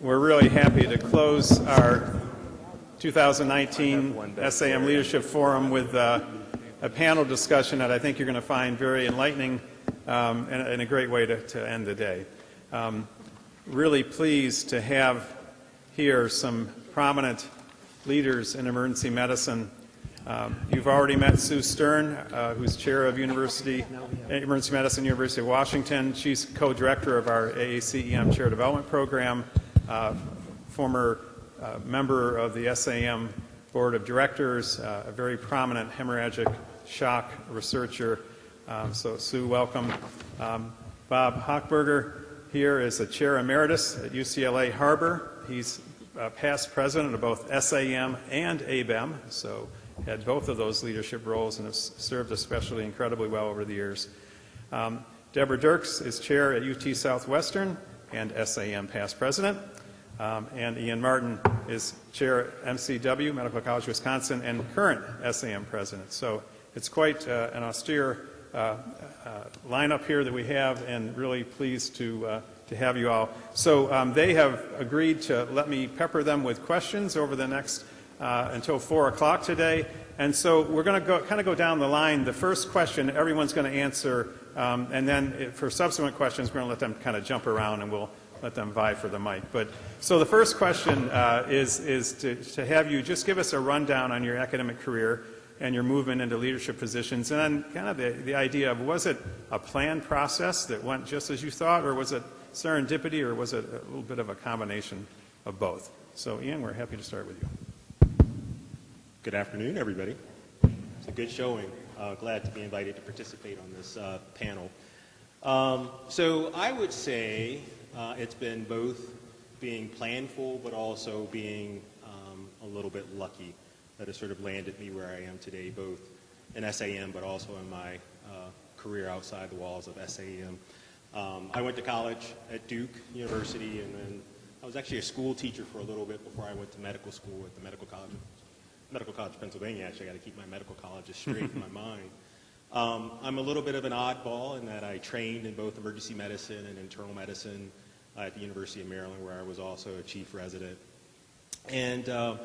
We're really happy to close our 2019 SAEM Leadership Forum with a panel discussion that I think you're going to find very enlightening and a great way to end the day. Really pleased to have here some prominent leaders in emergency medicine. You've already met Sue Stern, who's chair of Emergency Medicine, University of Washington. She's co-director of our AACEM Chair Development Program, former member of the SAEM Board of Directors, a very prominent hemorrhagic shock researcher. So Sue, welcome. Bob Hockberger here is the chair emeritus at UCLA Harbor. He's past president of both SAEM and ABEM, so had both of those leadership roles and has served especially incredibly well over the years. Deborah Diercks is chair at UT Southwestern and SAEM past president. And Ian Martin is chair at MCW, Medical College Wisconsin, and current SAEM president. So it's quite an austere lineup here that we have, and really pleased to have you all. So they have agreed to let me pepper them with questions over the next until 4 o'clock today. And so we're going to kind of go down the line. The first question everyone's going to answer, and then for subsequent questions we're going to let them kind of jump around and we'll let them vie for the mic. But so the first question is to have you just give us a rundown on your academic career and your movement into leadership positions, and then kind of the idea of, was it a planned process that went just as you thought, or was it serendipity, or was it a little bit of a combination of both? So Ian, we're happy to start with you. Good afternoon, everybody. It's a good showing. Glad to be invited to participate on this panel. So I would say it's been both being planful, but also being a little bit lucky that has sort of landed me where I am today, both in SAEM, but also in my career outside the walls of SAEM. I went to college at Duke University, and then I was actually a school teacher for a little bit before I went to medical school at the Medical College of Pennsylvania. Actually, I got to keep my medical colleges straight in my mind. I'm a little bit of an oddball in that I trained in both emergency medicine and internal medicine at the University of Maryland, where I was also a chief resident. And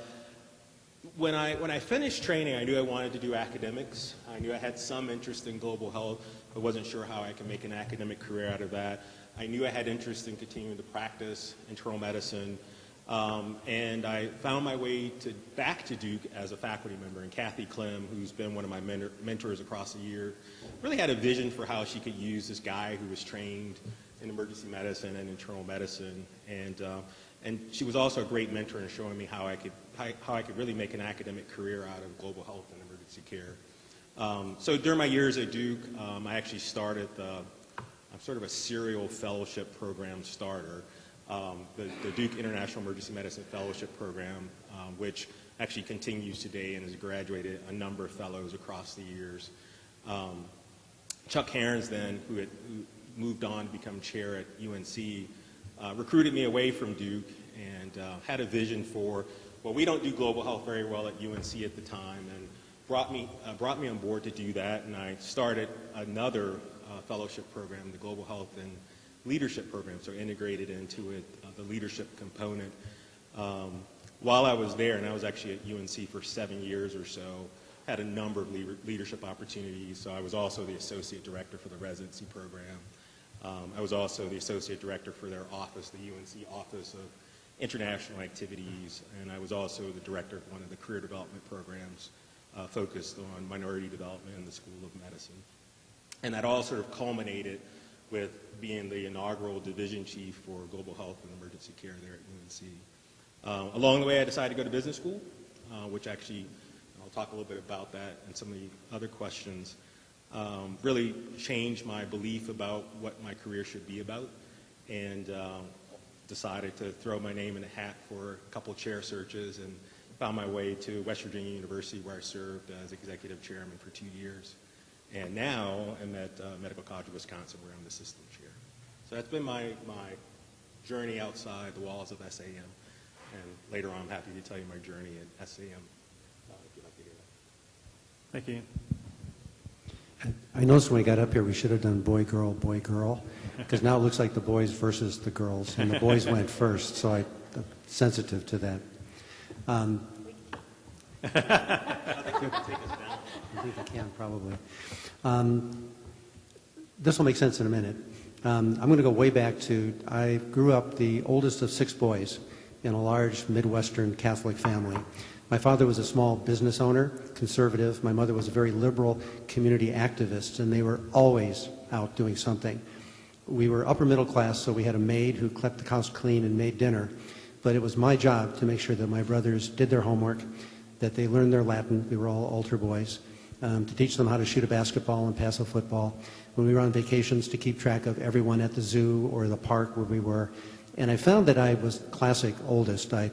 when I finished training, I knew I wanted to do academics. I knew I had some interest in global health, but wasn't sure how I could make an academic career out of that. I knew I had interest in continuing to practice internal medicine. And I found my way back to Duke as a faculty member, and Kathy Clem, who's been one of my mentors across the year, really had a vision for how she could use this guy who was trained in emergency medicine and internal medicine, and she was also a great mentor in showing me how I could really make an academic career out of global health and emergency care. So during my years at Duke, I actually started I'm sort of a serial fellowship program starter. The Duke International Emergency Medicine Fellowship Program, which actually continues today and has graduated a number of fellows across the years. Chuck Herons then, who moved on to become chair at UNC, recruited me away from Duke and had a vision for, well, we don't do global health very well at UNC at the time, and brought me on board to do that, and I started another fellowship program, the Global Health and Leadership Program, so integrated into it, the leadership component. While I was there, and I was actually at UNC for 7 years or so, had a number of leadership opportunities. So I was also the associate director for the residency program. I was also the associate director for their office, the UNC Office of International Activities, and I was also the director of one of the career development programs focused on minority development in the School of Medicine. And that all sort of culminated with being the inaugural division chief for global health and emergency care there at UNC. Along the way, I decided to go to business school, which actually, I'll talk a little bit about that and some of the other questions, really changed my belief about what my career should be about, and decided to throw my name in a hat for a couple chair searches and found my way to West Virginia University, where I served as executive chairman for 2 years. And now I'm at Medical College of Wisconsin, where I'm the system chair. So that's been my journey outside the walls of SAEM. And later on, I'm happy to tell you my journey at SAEM, if you'd like to hear that. Thank you. I noticed when we got up here we should have done boy, girl, because now it looks like the boys versus the girls, and the boys went first, so sensitive to that. I think you can take us down. I think I can, probably. This will make sense in a minute. I'm going to go way back to, I grew up the oldest of 6 boys in a large Midwestern Catholic family. My father was a small business owner, conservative. My mother was a very liberal community activist, and they were always out doing something. We were upper middle class, so we had a maid who kept the house clean and made dinner. But it was my job to make sure that my brothers did their homework, that they learned their Latin. We were all altar boys. To teach them how to shoot a basketball and pass a football. When we were on vacations, to keep track of everyone at the zoo or the park where we were. And I found that I was classic oldest. I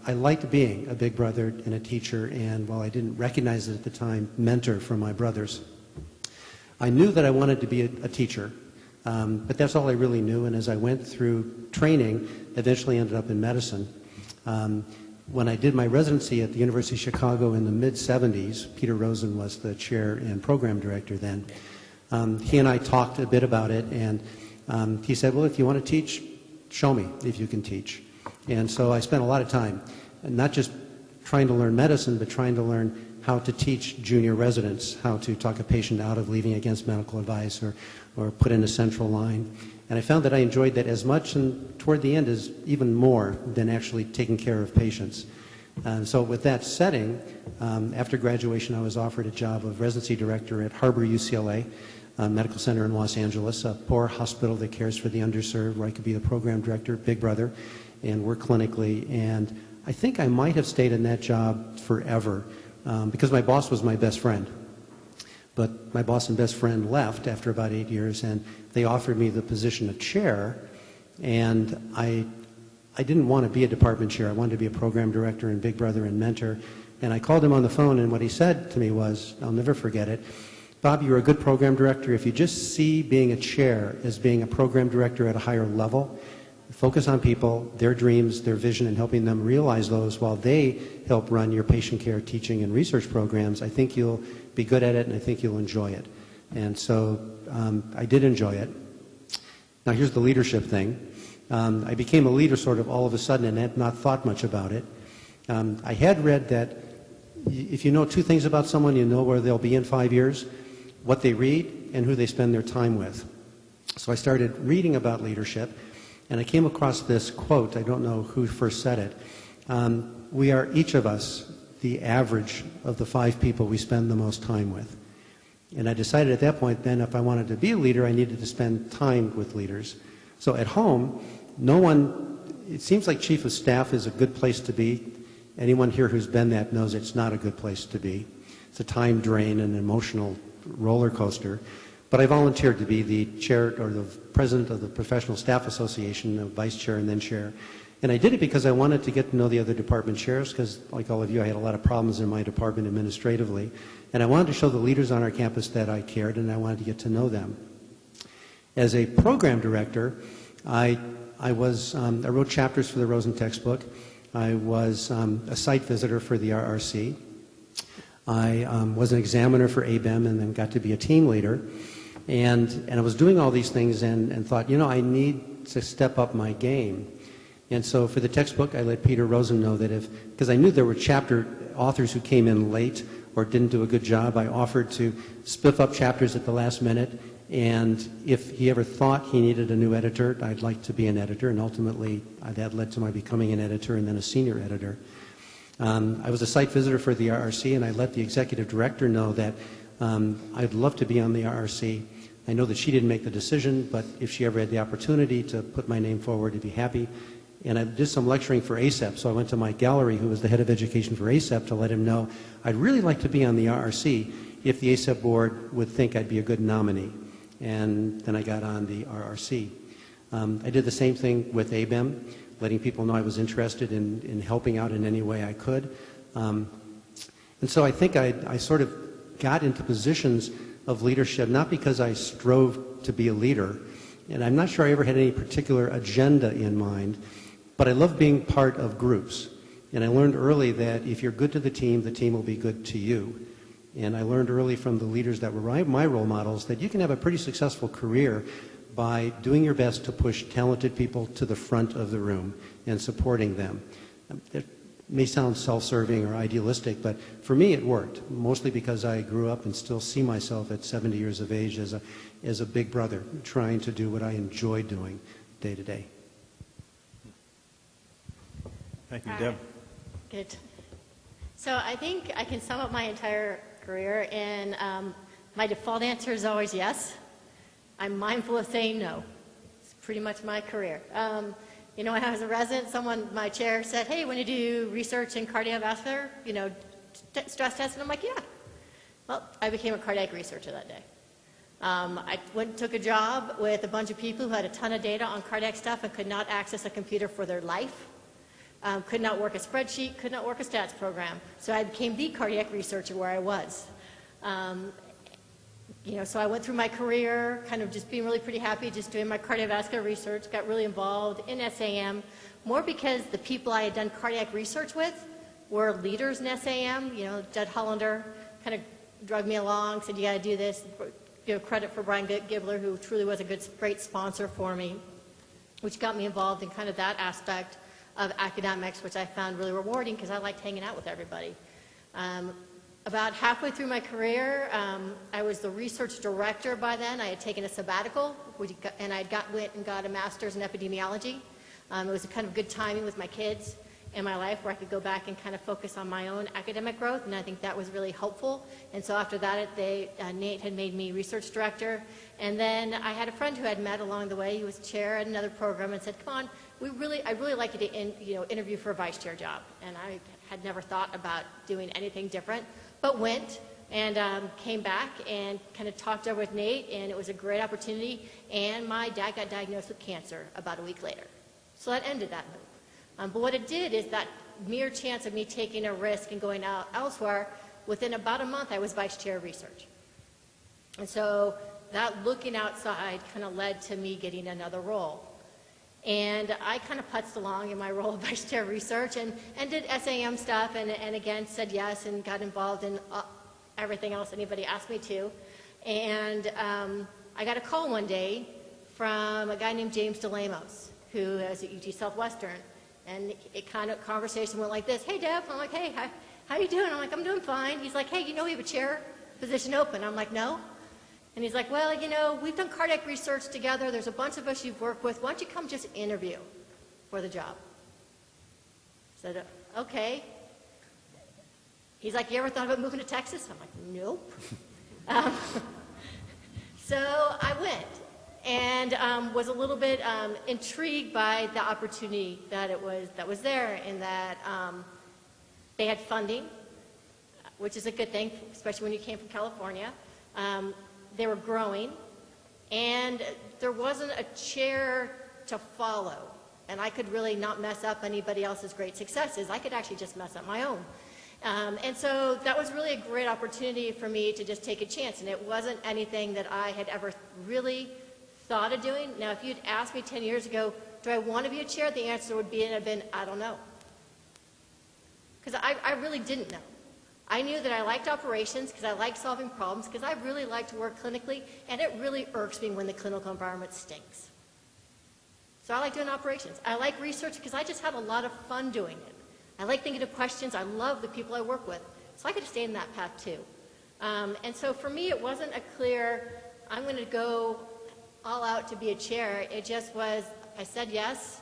liked being a big brother and a teacher, and while I didn't recognize it at the time, mentor for my brothers. I knew that I wanted to be a teacher, but that's all I really knew. And as I went through training, eventually ended up in medicine. When I did my residency at the University of Chicago in the mid-'70s, Peter Rosen was the chair and program director then. He and I talked a bit about it, and he said, well, if you want to teach, show me if you can teach. And so I spent a lot of time, not just trying to learn medicine, but trying to learn how to teach junior residents, how to talk a patient out of leaving against medical advice or put in a central line. And I found that I enjoyed that as much, and toward the end is even more than actually taking care of patients. So with that setting, after graduation I was offered a job of residency director at Harbor UCLA Medical Center in Los Angeles, a poor hospital that cares for the underserved, where I could be the program director, big brother, and work clinically. And I think I might have stayed in that job forever because my boss was my best friend. But my boss and best friend left after about 8 years, and they offered me the position of chair, and I didn't want to be a department chair. I wanted to be a program director and big brother and mentor. And I called him on the phone, and what he said to me was, I'll never forget it, Bob, you're a good program director. If you just see being a chair as being a program director at a higher level, focus on people, their dreams, their vision, and helping them realize those while they help run your patient care, teaching, and research programs, I think you'll be good at it, and I think you'll enjoy it. And so I did enjoy it. Now here's the leadership thing. I became a leader sort of all of a sudden and had not thought much about it. I had read that if you know 2 things about someone, you know where they'll be in 5 years, what they read and who they spend their time with. So I started reading about leadership, and I came across this quote. I don't know who first said it. We are each of us the average of the 5 people we spend the most time with. And I decided at that point then if I wanted to be a leader, I needed to spend time with leaders. So at home, no one, it seems like chief of staff is a good place to be. Anyone here who's been that knows it's not a good place to be. It's a time drain and an emotional roller coaster. But I volunteered to be the chair or the president of the Professional Staff Association, the vice chair and then chair. And I did it because I wanted to get to know the other department chairs because, like all of you, I had a lot of problems in my department administratively. And I wanted to show the leaders on our campus that I cared, and I wanted to get to know them. As a program director, I wrote chapters for the Rosen textbook. I was a site visitor for the RRC. I was an examiner for ABEM and then got to be a team leader. And I was doing all these things and thought, you know, I need to step up my game. And so for the textbook, I let Peter Rosen know that because I knew there were chapter authors who came in late or didn't do a good job, I offered to spiff up chapters at the last minute. And if he ever thought he needed a new editor, I'd like to be an editor. And ultimately, that led to my becoming an editor and then a senior editor. I was a site visitor for the RRC, and I let the executive director know that I'd love to be on the RRC. I know that she didn't make the decision, but if she ever had the opportunity to put my name forward, I'd be happy. And I did some lecturing for ACEP, so I went to Mike Gallery, who was the head of education for ACEP, to let him know I'd really like to be on the RRC if the ACEP board would think I'd be a good nominee. And then I got on the RRC. I did the same thing with ABEM, letting people know I was interested in helping out in any way I could. And so I think I sort of got into positions of leadership, not because I strove to be a leader, and I'm not sure I ever had any particular agenda in mind, but I love being part of groups. And I learned early that if you're good to the team will be good to you. And I learned early from the leaders that were my role models that you can have a pretty successful career by doing your best to push talented people to the front of the room and supporting them. It may sound self-serving or idealistic, but for me it worked, mostly because I grew up and still see myself at 70 years of age as a big brother trying to do what I enjoy doing day to day. Thank you, Deb. Good. So I think I can sum up my entire career in my default answer is always yes. I'm mindful of saying no. It's pretty much my career. You know, when I was a resident, my chair said, hey, when you do research in cardiovascular, you know, stress tests, and I'm like, yeah. Well, I became a cardiac researcher that day. I took a job with a bunch of people who had a ton of data on cardiac stuff and could not access a computer for their life, could not work a spreadsheet, could not work a stats program. So I became the cardiac researcher where I was. You know, so I went through my career kind of just being really pretty happy, just doing my cardiovascular research, got really involved in SAM, more because the people I had done cardiac research with were leaders in SAM. You know, Judd Hollander kind of drugged me along, said, you got to do this. Give credit for Brian Gibbler, who truly was a great sponsor for me, which got me involved in kind of that aspect of academics, which I found really rewarding because I liked hanging out with everybody. About halfway through my career, I was the research director by then. I had taken a sabbatical, and I went and got a master's in epidemiology. It was a kind of good timing with my kids in my life where I could go back and kind of focus on my own academic growth, and I think that was really helpful. And so after that, Nate had made me research director. And then I had a friend who had met along the way. He was chair at another program and said, come on, I'd really like you to interview for a vice chair job. And I had never thought about doing anything different, but went and came back and kind of talked over with Nate, and it was a great opportunity. And my dad got diagnosed with cancer about a week later. So that ended that move. But what it did is that mere chance of me taking a risk and going out elsewhere, within about a month I was vice chair of research. And so that looking outside kind of led to me getting another role. And I kind of putzed along in my role of vice chair of research and did SAM stuff and again said yes and got involved in everything else anybody asked me to. And I got a call one day from a guy named James DeLamos, who is at UT Southwestern. And it kind of conversation went like this. Hey, Deb. I'm like, hey, how you doing? I'm like, I'm doing fine. He's like, hey, you know we have a chair position open. I'm like, no. And he's like, well, you know, we've done cardiac research together. There's a bunch of us you've worked with. Why don't you come just interview for the job? I said, okay. He's like, you ever thought about moving to Texas? I'm like, nope. So I went. And was a little bit intrigued by the opportunity that was there, in that they had funding, which is a good thing, especially when you came from California. They were growing, and there wasn't a chair to follow, and I could really not mess up anybody else's great successes. I could actually just mess up my own. And so that was really a great opportunity for me to just take a chance, and it wasn't anything that I had ever really thought of doing. Now, if you'd asked me 10 years ago, do I want to be a chair? The answer would have been, I don't know. Because I really didn't know. I knew that I liked operations because I liked solving problems, because I really like to work clinically, and it really irks me when the clinical environment stinks. So I like doing operations. I like research because I just had a lot of fun doing it. I like thinking of questions. I love the people I work with. So I could have stayed in that path too. And so for me, it wasn't a clear, I'm going to go all out to be a chair. It just was, I said yes,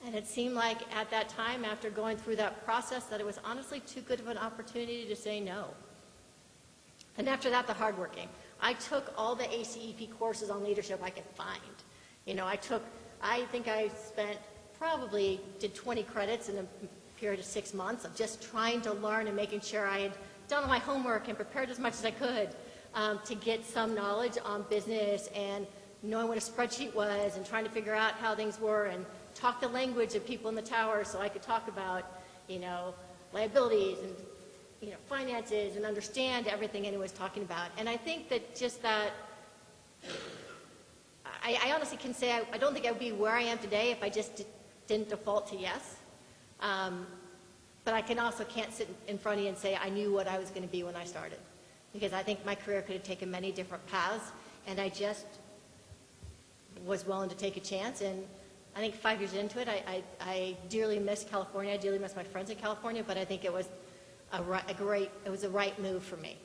and it seemed like at that time, after going through that process, that it was honestly too good of an opportunity to say no. And after that, the hard work came. I took all the ACEP courses on leadership I could find. You know, I think I probably did 20 credits in a period of 6 months of just trying to learn and making sure I had done all my homework and prepared as much as I could to get some knowledge on business and knowing what a spreadsheet was and trying to figure out how things were and talk the language of people in the tower so I could talk about, you know, liabilities and, you know, finances and understand everything anyone's talking about. And I think that just that, I honestly can say I don't think I would be where I am today if I just didn't default to yes. But I can't sit in front of you and say I knew what I was going to be when I started. Because I think my career could have taken many different paths, and I just was willing to take a chance. And I think 5 years into it, I dearly miss California. I dearly miss my friends in California, but I think it was it was a right move for me.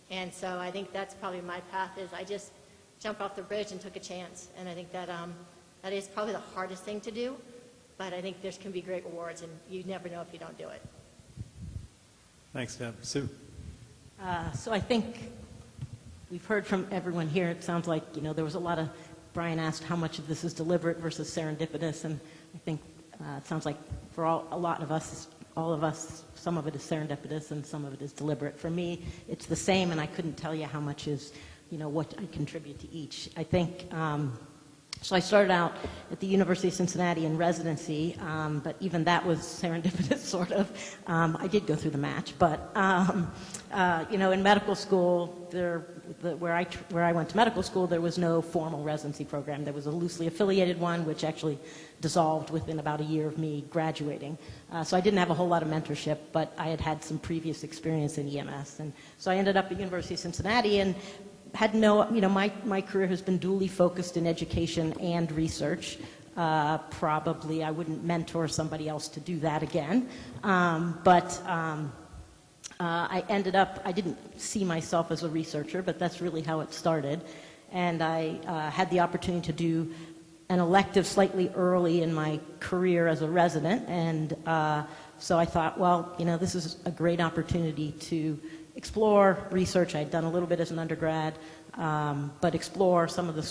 And so I think that's probably my path, is I just jumped off the bridge and took a chance. And I think that that is probably the hardest thing to do, but I think there can be great rewards, and you never know if you don't do it. Thanks, Deb. Sue? So I think we've heard from everyone here. It sounds like, there was a lot of, Brian asked how much of this is deliberate versus serendipitous, and I think it sounds like for all of us, some of it is serendipitous and some of it is deliberate. For me, it's the same, and I couldn't tell you how much is, what I contribute to each. I think, so I started out at the University of Cincinnati in residency, but even that was serendipitous, sort of. I did go through the match, but, in medical school, where I went to medical school, there was no formal residency program. There was a loosely affiliated one, which actually dissolved within about a year of me graduating. So I didn't have a whole lot of mentorship, but I had some previous experience in EMS. And so I ended up at University of Cincinnati and had my career has been duly focused in education and research. Probably I wouldn't mentor somebody else to do that again. I ended up, I didn't see myself as a researcher, but that's really how it started. And I had the opportunity to do an elective slightly early in my career as a resident. And so I thought, well, this is a great opportunity to explore research. I'd done a little bit as an undergrad, but explore some of the,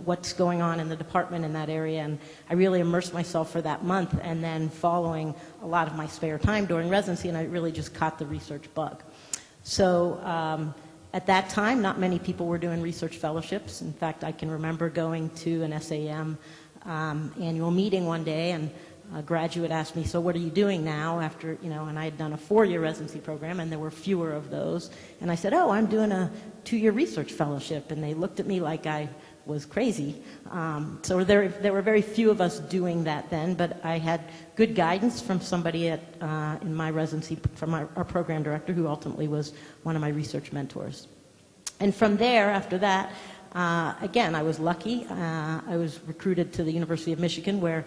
what's going on in the department in that area. And I really immersed myself for that month, and then following a lot of my spare time during residency, and I really just caught the research bug. So at that time, not many people were doing research fellowships. In fact, I can remember going to an SAEM annual meeting one day, and a graduate asked me, so what are you doing now after, and I had done a 4-year residency program, and there were fewer of those. And I said, oh, I'm doing a 2-year research fellowship. And they looked at me like I was crazy. So there were very few of us doing that then, but I had good guidance from somebody in my residency, from our program director, who ultimately was one of my research mentors. And from there, after that, again, I was lucky. I was recruited to the University of Michigan, where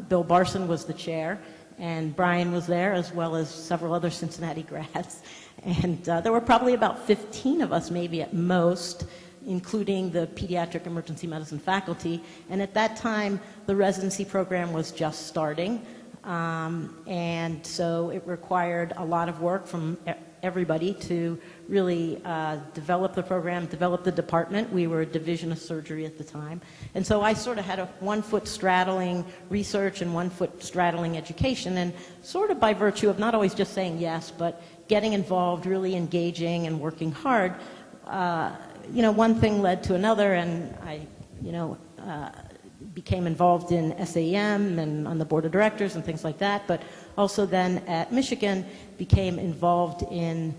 Bill Barson was the chair, and Brian was there, as well as several other Cincinnati grads. And there were probably about 15 of us, maybe at most, including the pediatric emergency medicine faculty. And at that time, the residency program was just starting. And so it required a lot of work from everybody to really develop the program, develop the department. We were a division of surgery at the time. And so I sort of had one foot straddling research and one foot straddling education, and sort of by virtue of not always just saying yes, but getting involved, really engaging and working hard, one thing led to another, and I, became involved in SAEM and on the board of directors and things like that, but also then at Michigan became involved in,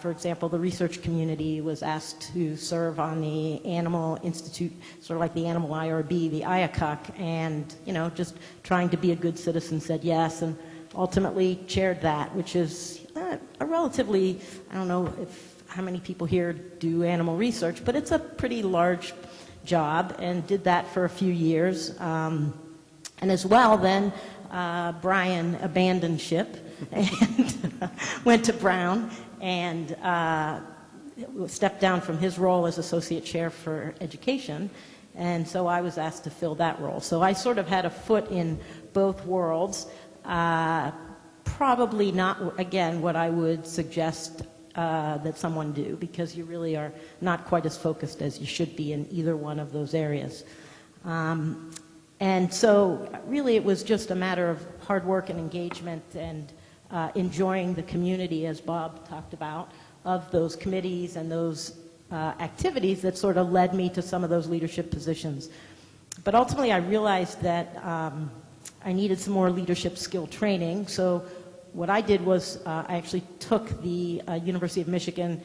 for example, the research community was asked to serve on the Animal Institute, sort of like the Animal IRB, the IACUC, and, just trying to be a good citizen, said yes, and ultimately chaired that, which is a relatively, I don't know how many people here do animal research, but it's a pretty large job, and did that for a few years. And as well, then Brian abandoned ship and went to Brown and stepped down from his role as associate chair for education. And so I was asked to fill that role. So I sort of had a foot in both worlds. Probably not, again, what I would suggest that someone do, because you really are not quite as focused as you should be in either one of those areas. And so really it was just a matter of hard work and engagement and enjoying the community, as Bob talked about, of those committees and those activities that sort of led me to some of those leadership positions. But ultimately I realized that I needed some more leadership skill training. So what I did was I actually took the University of Michigan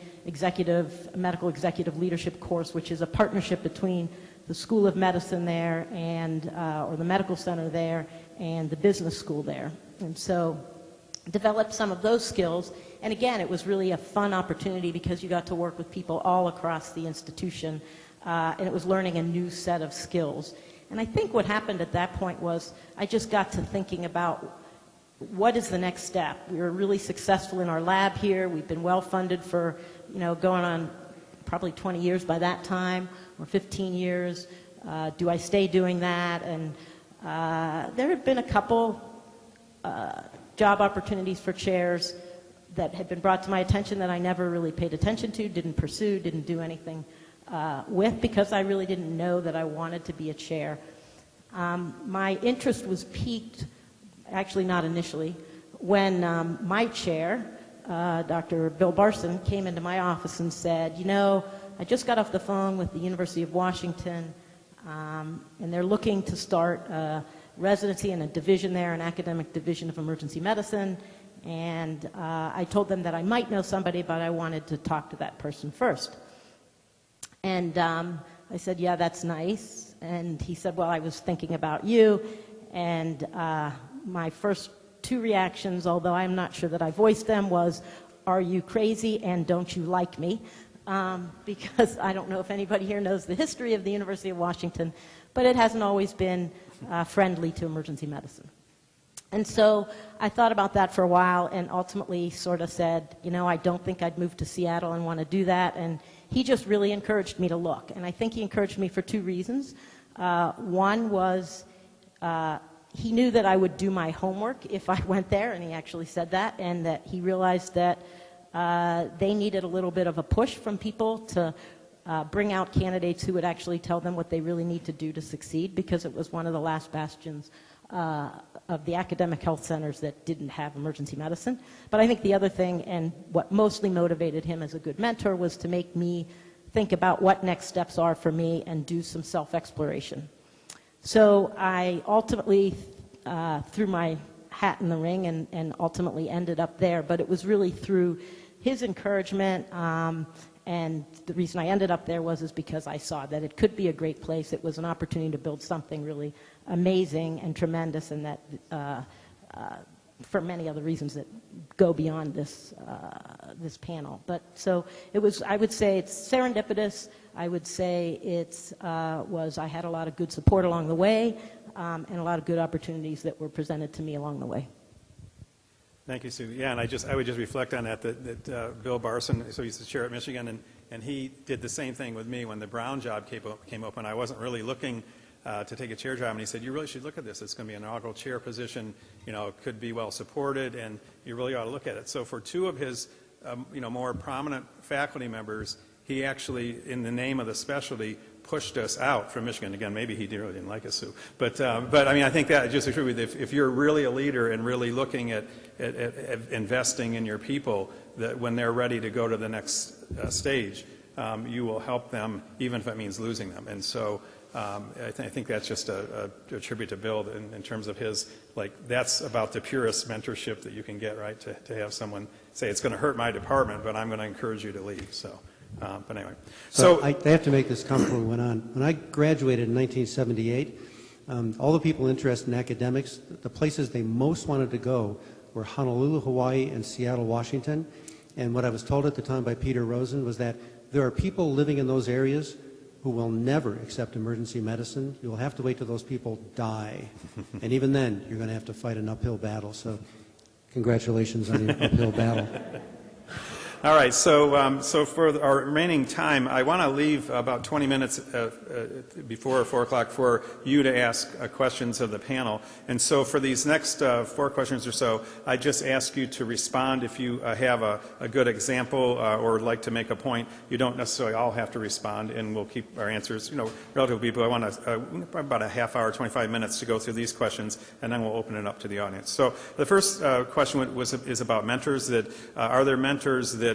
Medical Executive Leadership course, which is a partnership between the School of Medicine there and, or the Medical Center there, and the business school there. And so developed some of those skills. And again, it was really a fun opportunity because you got to work with people all across the institution, and it was learning a new set of skills. And I think what happened at that point was I just got to thinking about what is the next step. We were really successful in our lab here. We've been well funded for, going on probably 20 years by that time, or 15 years. Do I stay doing that? And there had been a couple job opportunities for chairs that had been brought to my attention that I never really paid attention to, didn't pursue, didn't do anything with, because I really didn't know that I wanted to be a chair. My interest was piqued, actually not initially, when my chair, Dr. Bill Barson, came into my office and said, I just got off the phone with the University of Washington, and they're looking to start a residency in a division there, an academic division of emergency medicine, and I told them that I might know somebody, but I wanted to talk to that person first. And I said, yeah, that's nice. And he said, well, I was thinking about you. And my first two reactions, although I'm not sure that I voiced them, was, are you crazy and don't you like me? Because I don't know if anybody here knows the history of the University of Washington, but it hasn't always been friendly to emergency medicine. And so I thought about that for a while and ultimately sort of said, I don't think I'd move to Seattle and want to do that. And he just really encouraged me to look. And I think he encouraged me for two reasons. One was he knew that I would do my homework if I went there, and he actually said that, and that he realized that they needed a little bit of a push from people to bring out candidates who would actually tell them what they really need to do to succeed, because it was one of the last bastions of the academic health centers that didn't have emergency medicine. But I think the other thing, and what mostly motivated him as a good mentor, was to make me think about what next steps are for me and do some self-exploration. So I ultimately threw my hat in the ring and ultimately ended up there, but it was really through his encouragement, and the reason I ended up there was because I saw that it could be a great place. It was an opportunity to build something really amazing and tremendous, and that for many other reasons that go beyond this this panel. But so it was. I would say it's serendipitous. I would say it's I had a lot of good support along the way, and a lot of good opportunities that were presented to me along the way. Thank you, Sue. Yeah, and I would just reflect on that Bill Barson, so he's the chair at Michigan, and he did the same thing with me when the Brown job came open. I wasn't really looking to take a chair job, and he said, you really should look at this. It's going to be an inaugural chair position, it could be well supported, and you really ought to look at it. So for two of his, more prominent faculty members, he actually, in the name of the specialty, pushed us out from Michigan. Again, maybe he really didn't like us, Sue. But I mean, I think that just true. If you're really a leader and really looking at investing in your people, that when they're ready to go to the next stage, you will help them, even if it means losing them. And so I think that's just a tribute to Bill in terms of his, that's about the purest mentorship that you can get, right? To have someone say, it's going to hurt my department, but I'm going to encourage you to leave. So. But anyway, so I have to make this comment before we went on. When I graduated in 1978, all the people interested in academics, the places they most wanted to go were Honolulu, Hawaii, and Seattle, Washington. And what I was told at the time by Peter Rosen was that there are people living in those areas who will never accept emergency medicine. You'll have to wait till those people die. And even then, you're going to have to fight an uphill battle. So congratulations on your uphill battle. All right, so for our remaining time, I want to leave about 20 minutes before 4 o'clock for you to ask questions of the panel. And so for these next 4 questions or so, I just ask you to respond if you have a good example or would like to make a point. You don't necessarily all have to respond, and we'll keep our answers, relatively brief. I want about a half hour, 25 minutes to go through these questions, and then we'll open it up to the audience. So the first question is about mentors. Are there mentors that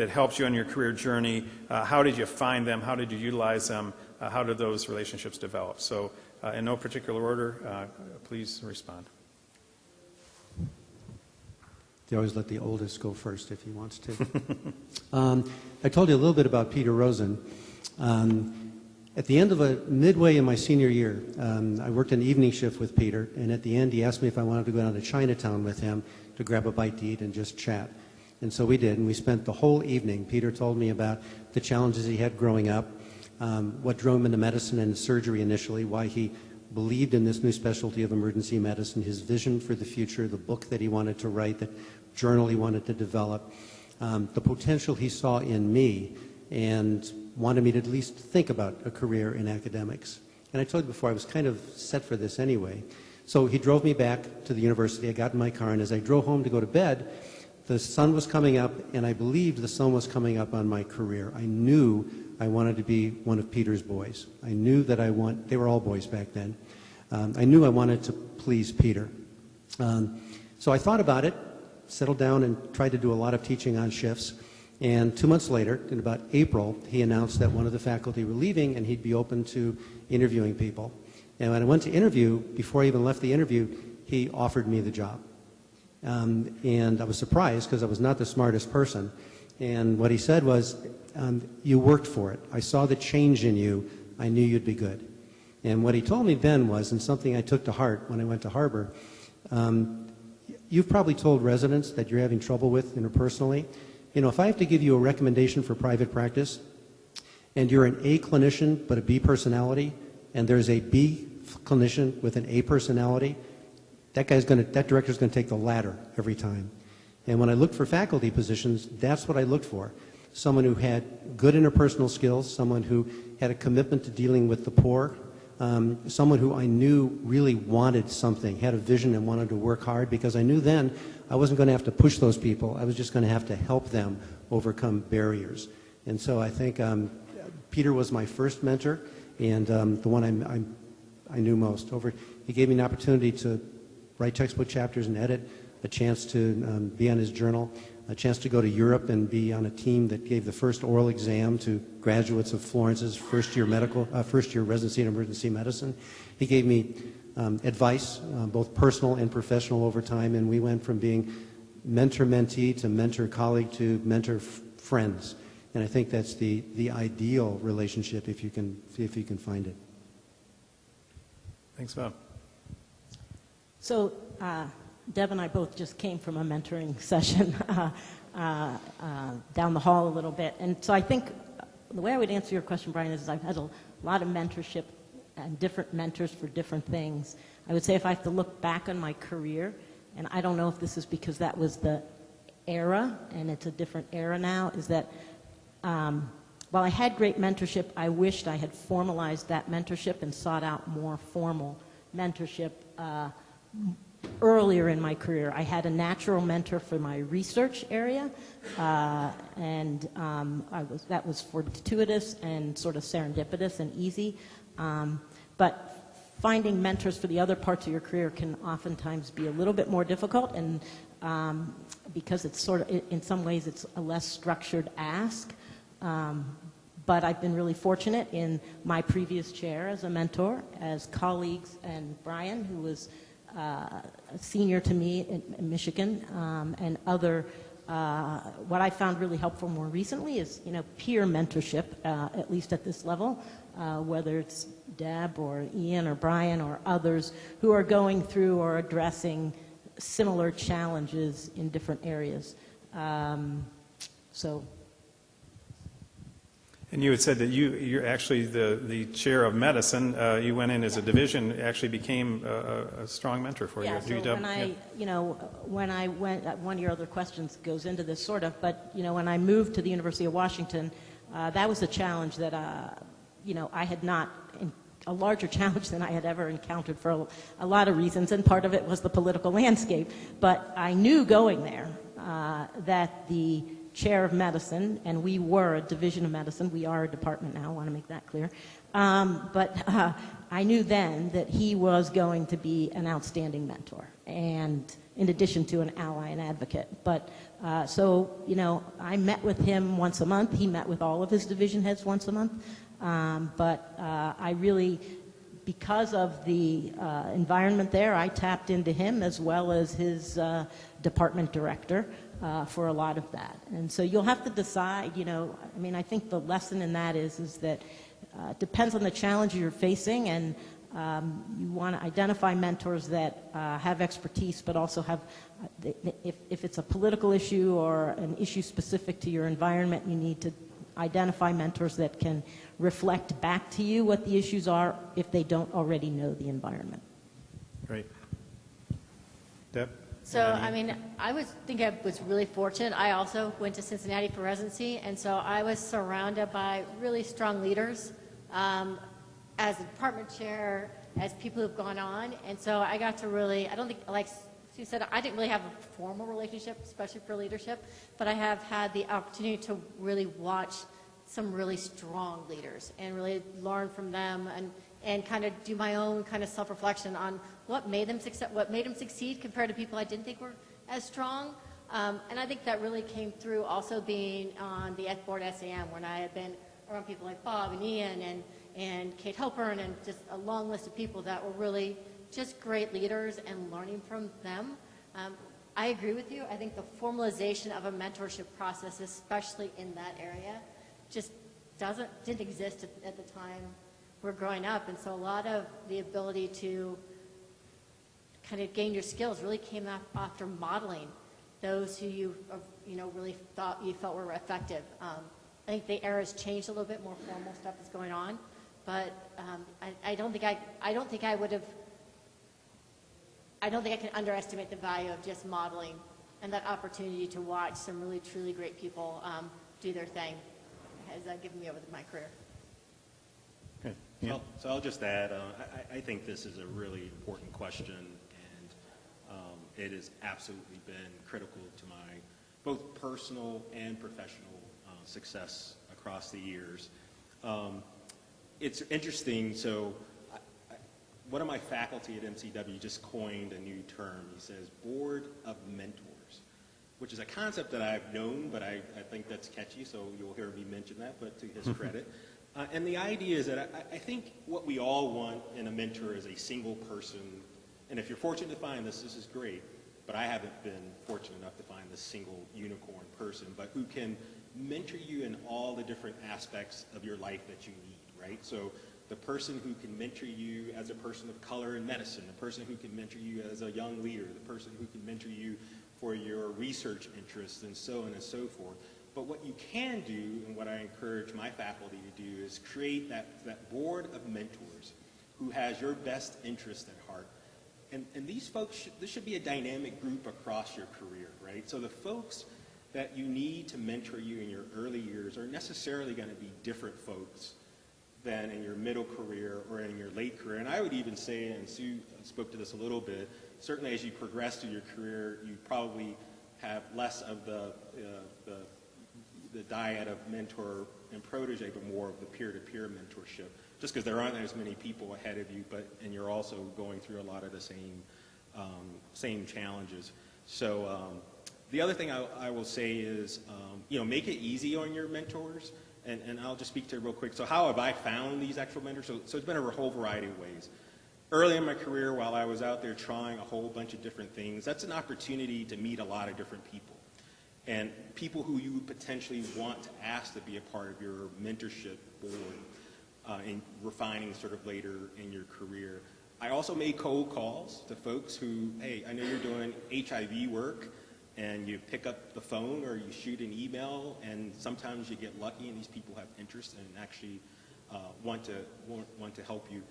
helped you on your career journey? How did you find them? How did you utilize them? How did those relationships develop? So in no particular order, please respond. They always let the oldest go first if he wants to. I told you a little bit about Peter Rosen. At the end of midway in my senior year, I worked an evening shift with Peter, and at the end he asked me if I wanted to go down to Chinatown with him to grab a bite to eat and just chat. And so we did, and we spent the whole evening. Peter told me about the challenges he had growing up, what drove him into medicine and surgery initially, why he believed in this new specialty of emergency medicine, his vision for the future, the book that he wanted to write, the journal he wanted to develop, the potential he saw in me, and wanted me to at least think about a career in academics. And I told you before, I was kind of set for this anyway. So he drove me back to the university. I got in my car, and as I drove home to go to bed, the sun was coming up, and I believed the sun was coming up on my career. I knew I wanted to be one of Peter's boys. I knew that they were all boys back then. I knew I wanted to please Peter. So I thought about it, settled down, and tried to do a lot of teaching on shifts. And 2 months later, in about April, he announced that one of the faculty were leaving, and he'd be open to interviewing people. And when I went to interview, before I even left the interview, he offered me the job. And I was surprised because I was not the smartest person. And what he said was, you worked for it. I saw the change in you. I knew you'd be good. And what he told me then was, and something I took to heart when I went to Harbor, you've probably told residents that you're having trouble with interpersonally. You know, if I have to give you a recommendation for private practice, and you're an A clinician but a B personality, and there's a B clinician with an A personality, that director's going to take the latter every time. And when I looked for faculty positions, that's what I looked for. Someone who had good interpersonal skills, someone who had a commitment to dealing with the poor, someone who I knew really wanted something, had a vision and wanted to work hard, because I knew then I wasn't going to have to push those people. I was just going to have to help them overcome barriers. And so I think Peter was my first mentor, and the one I knew most. He gave me an opportunity to write textbook chapters and edit, a chance to be on his journal, a chance to go to Europe and be on a team that gave the first oral exam to graduates of Florence's first year residency in emergency medicine. He gave me advice, both personal and professional, over time, and we went from being mentor-mentee to mentor-colleague to mentor-friends. And I think that's the ideal relationship if you can find it. Thanks, Bob. So Deb and I both just came from a mentoring session down the hall a little bit. And so I think the way I would answer your question, Brian, is I've had a lot of mentorship and different mentors for different things. I would say if I have to look back on my career, and I don't know if this is because that was the era and it's a different era now, is that while I had great mentorship, I wished I had formalized that mentorship and sought out more formal mentorship earlier in my career. I had a natural mentor for my research area, and that was fortuitous and sort of serendipitous and easy. But finding mentors for the other parts of your career can oftentimes be a little bit more difficult, and because it's sort of, in some ways, it's a less structured ask. But I've been really fortunate in my previous chair as a mentor, as colleagues, and Brian, who was a senior to me in Michigan, and other. What I found really helpful more recently is, peer mentorship, at least at this level, whether it's Deb or Ian or Brian or others who are going through or addressing similar challenges in different areas. And you had said that you're actually the chair of medicine. You went in as a division, actually became a strong mentor for you. Yeah, so when I went, one of your other questions goes into this sort of, but, when I moved to the University of Washington, that was a challenge that, I had not, a larger challenge than I had ever encountered for a lot of reasons, and part of it was the political landscape. But I knew going there that the chair of medicine, and we were a division of medicine. We are a department now, I want to make that clear. But I knew then that he was going to be an outstanding mentor, and in addition to an ally and advocate. But I met with him once a month. He met with all of his division heads once a month. But I really, because of the environment there, I tapped into him as well as his department director for a lot of that. And so you'll have to decide, I think the lesson in that is that it depends on the challenge you're facing, and you want to identify mentors that have expertise, but also have, if it's a political issue or an issue specific to your environment, you need to identify mentors that can reflect back to you what the issues are if they don't already know the environment. Great. Deb? So, I mean, I was really fortunate. I also went to Cincinnati for residency, and so I was surrounded by really strong leaders as a department chair, as people who've gone on. And so I got to really, I don't think, like Sue said, I didn't really have a formal relationship, especially for leadership, but I have had the opportunity to really watch some really strong leaders and really learn from them and kind of do my own kind of self-reflection on what made them succeed compared to people I didn't think were as strong. And I think that really came through also being on the Eth Board SAM, when I had been around people like Bob and Ian and Kate Halpern and just a long list of people that were really just great leaders, and learning from them. I agree with you. I think the formalization of a mentorship process, especially in that area, just didn't exist at the time we're growing up. And so a lot of the ability to kind of gain your skills really came after modeling those who you really thought you felt were effective. I think the era's changed a little bit, more formal stuff is going on, but I don't think I can underestimate the value of just modeling and that opportunity to watch some really truly great people do their thing has given me over my career. Okay. Yeah. So I'll just add, I think this is a really important question, and it has absolutely been critical to my both personal and professional success across the years. It's interesting, so one of my faculty at MCW just coined a new term. He says, board of mentors, which is a concept that I've known, but I think that's catchy, so you'll hear me mention that, but to his credit. And the idea is that I think what we all want in a mentor is a single person, and if you're fortunate to find this is great, but I haven't been fortunate enough to find this single unicorn person, but who can mentor you in all the different aspects of your life that you need, right? So the person who can mentor you as a person of color in medicine, the person who can mentor you as a young leader, the person who can mentor you for your research interests, and so on and so forth. But what you can do, and what I encourage my faculty to do, is create that board of mentors who has your best interest at heart. And these folks, this should be a dynamic group across your career, right? So the folks that you need to mentor you in your early years are necessarily going to be different folks than in your middle career or in your late career. And I would even say, and Sue spoke to this a little bit, certainly as you progress through your career, you probably have less of the dyad of mentor and protege, but more of the peer-to-peer mentorship, just because there aren't as many people ahead of you, and you're also going through a lot of the same challenges. So the other thing I will say is, make it easy on your mentors. And I'll just speak to it real quick. So how have I found these actual mentors? So it's been a whole variety of ways. Early in my career, while I was out there trying a whole bunch of different things, that's an opportunity to meet a lot of different people. And people who you would potentially want to ask to be a part of your mentorship board in refining sort of later in your career. I also made cold calls to folks who, hey, I know you're doing HIV work, and you pick up the phone or you shoot an email, and sometimes you get lucky and these people have interest and actually want to help you.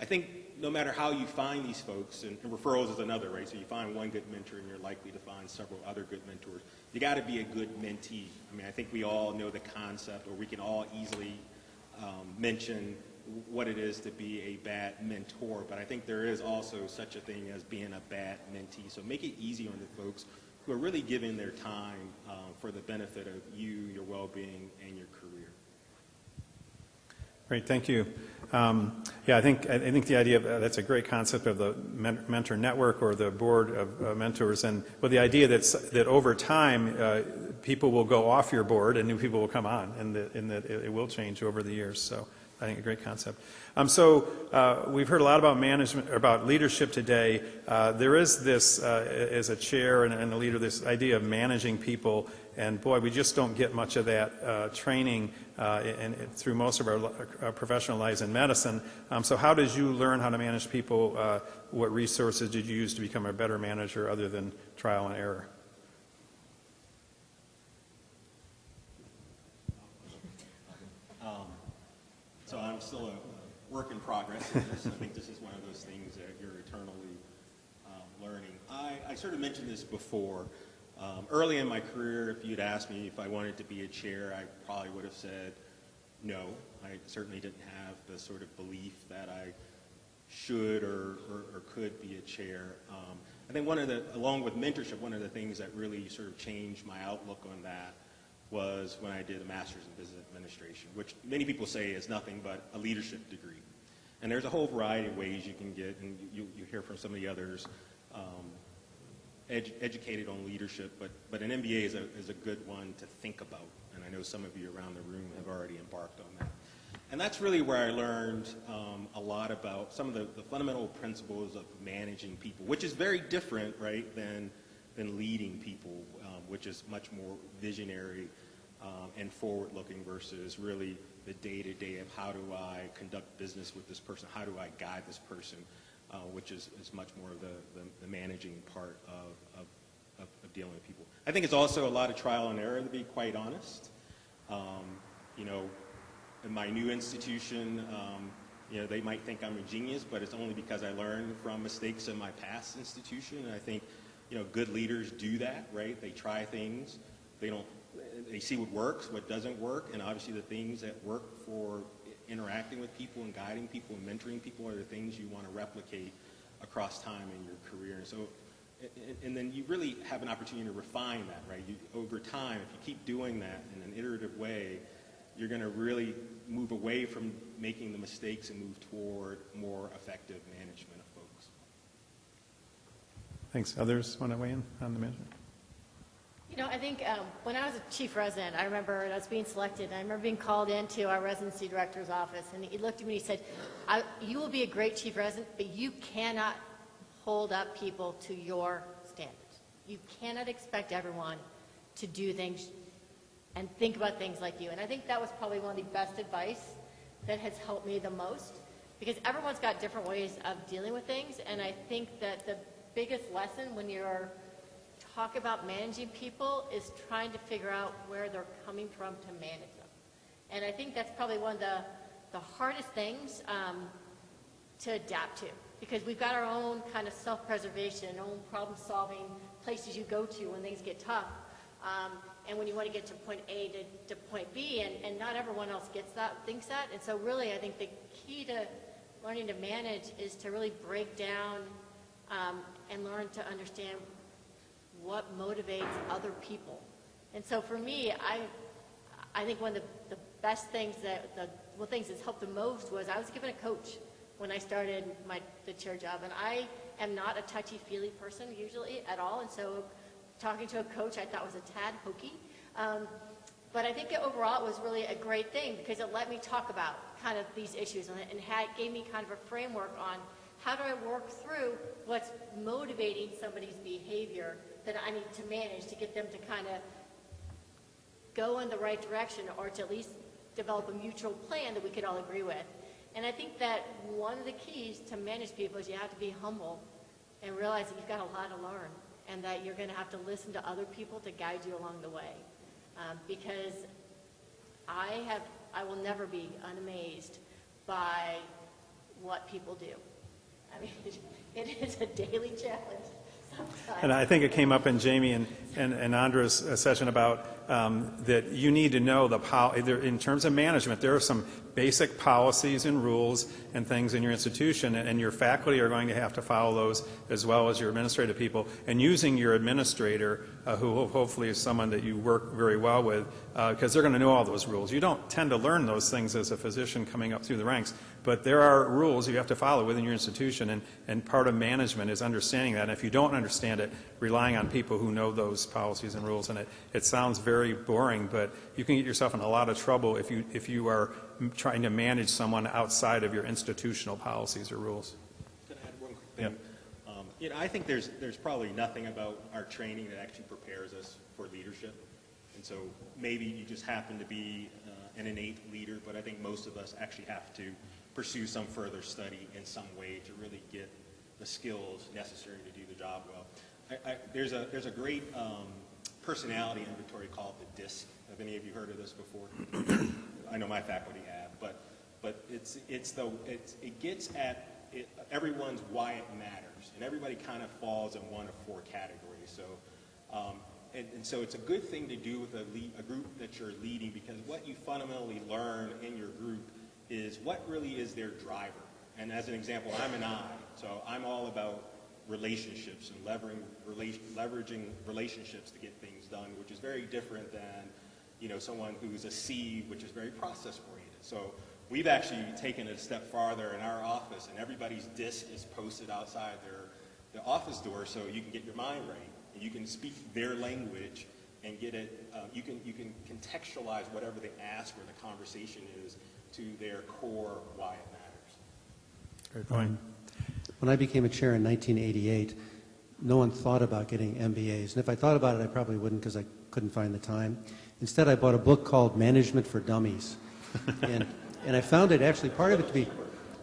I think no matter how you find these folks, and referrals is another, right? So you find one good mentor and you're likely to find several other good mentors. You got to be a good mentee. I mean, I think we all know the concept, or we can all easily mention what it is to be a bad mentor, but I think there is also such a thing as being a bad mentee. So make it easy on the folks who are really giving their time for the benefit of you, your well-being, and your career. Great, thank you. I think the idea of that's a great concept of the mentor network or the board of mentors, and with the idea that over time people will go off your board and new people will come on, and that it will change over the years. So I think a great concept. We've heard a lot about management, about leadership today. There is this, as a chair and a leader, this idea of managing people, and boy, we just don't get much of that training through most of our professional lives in medicine. So how did you learn how to manage people? What resources did you use to become a better manager other than trial and error? I'm still a work in progress. I think this is one of those things that you're eternally learning. I sort of mentioned this before. Early in my career, if you'd asked me if I wanted to be a chair, I probably would have said no. I certainly didn't have the sort of belief that I should or could be a chair. I think along with mentorship, one of the things that really sort of changed my outlook on that was when I did a master's in business administration, which many people say is nothing but a leadership degree. And there's a whole variety of ways you can get, and you hear from some of the others, educated on leadership, but an MBA is a good one to think about. And I know some of you around the room have already embarked on that. And that's really where I learned a lot about some of the fundamental principles of managing people, which is very different, right, than leading people, which is much more visionary and forward-looking versus really the day-to-day of how do I conduct business with this person, how do I guide this person, which is much more of the managing part of dealing with people. I think it's also a lot of trial and error, to be quite honest. You know, in my new institution, you know, they might think I'm a genius, but it's only because I learned from mistakes in my past institution. And I think, you know, good leaders do that, right? They try things. They see what works, what doesn't work, and obviously the things that work for interacting with people and guiding people and mentoring people are the things you want to replicate across time in your career. And so, and then you really have an opportunity to refine that, right? Over time, if you keep doing that in an iterative way, you're going to really move away from making the mistakes and move toward more effective management of folks. Thanks. Others want to weigh in on the management? You know, I think when I was a chief resident, I remember I was being selected, and I remember being called into our residency director's office, and he looked at me and he said, you will be a great chief resident, but you cannot hold up people to your standards. You cannot expect everyone to do things and think about things like you. And I think that was probably one of the best advice that has helped me the most, because everyone's got different ways of dealing with things, and I think that the biggest lesson when you're talk about managing people is trying to figure out where they're coming from to manage them. And I think that's probably one of the hardest things to adapt to, because we've got our own kind of self-preservation, own problem-solving places you go to when things get tough. And when you want to get to point A to point B, and not everyone else thinks that. And so really, I think the key to learning to manage is to really break down and learn to understand what motivates other people. And so for me, I think one of the best things one things that's helped the most was I was given a coach when I started the chair job, and I am not a touchy-feely person usually at all, and so talking to a coach I thought was a tad hokey. But I think overall it was really a great thing, because it let me talk about kind of these issues, and gave me kind of a framework on how do I work through what's motivating somebody's behavior that I need to manage to get them to kind of go in the right direction, or to at least develop a mutual plan that we could all agree with. And I think that one of the keys to manage people is you have to be humble and realize that you've got a lot to learn, and that you're going to have to listen to other people to guide you along the way. Because I will never be unamazed by what people do. I mean, it is a daily challenge sometimes. And I think it came up in Jamie and Andra's session about that you need to know in terms of management, there are some basic policies and rules and things in your institution, and your faculty are going to have to follow those, as well as your administrative people. And using your administrator, who hopefully is someone that you work very well with, because they're going to know all those rules. You don't tend to learn those things as a physician coming up through the ranks, but there are rules you have to follow within your institution, and part of management is understanding that. And if you don't understand it, relying on people who know those policies and rules. And it sounds very boring, but you can get yourself in a lot of trouble if you are trying to manage someone outside of your institutional policies or rules. Can I add one quick thing? You know, I think there's probably nothing about our training that actually prepares us for leadership. And so maybe you just happen to be an innate leader, but I think most of us actually have to pursue some further study in some way to really get the skills necessary to do the job well. There's a great personality inventory called the DISC. Have any of you heard of this before? I know my faculty have, but but it gets at everyone's why it matters, and everybody kind of falls in one of four categories. So, and so it's a good thing to do with a group that you're leading, because what you fundamentally learn in your group is what really is their driver. And as an example, I'm an I, so I'm all about relationships and leveraging relationships to get things done, which is very different than someone who's a C, which is very process oriented. So we've actually taken it a step farther in our office, and everybody's disc is posted outside their office door, so you can get your mind right, and you can speak their language and get it. You can contextualize whatever the ask or the conversation is to their core why it matters. Great point. When I became a chair in 1988, no one thought about getting MBAs. And if I thought about it, I probably wouldn't, because I couldn't find the time. Instead, I bought a book called Management for Dummies. And I found it, actually, part of it to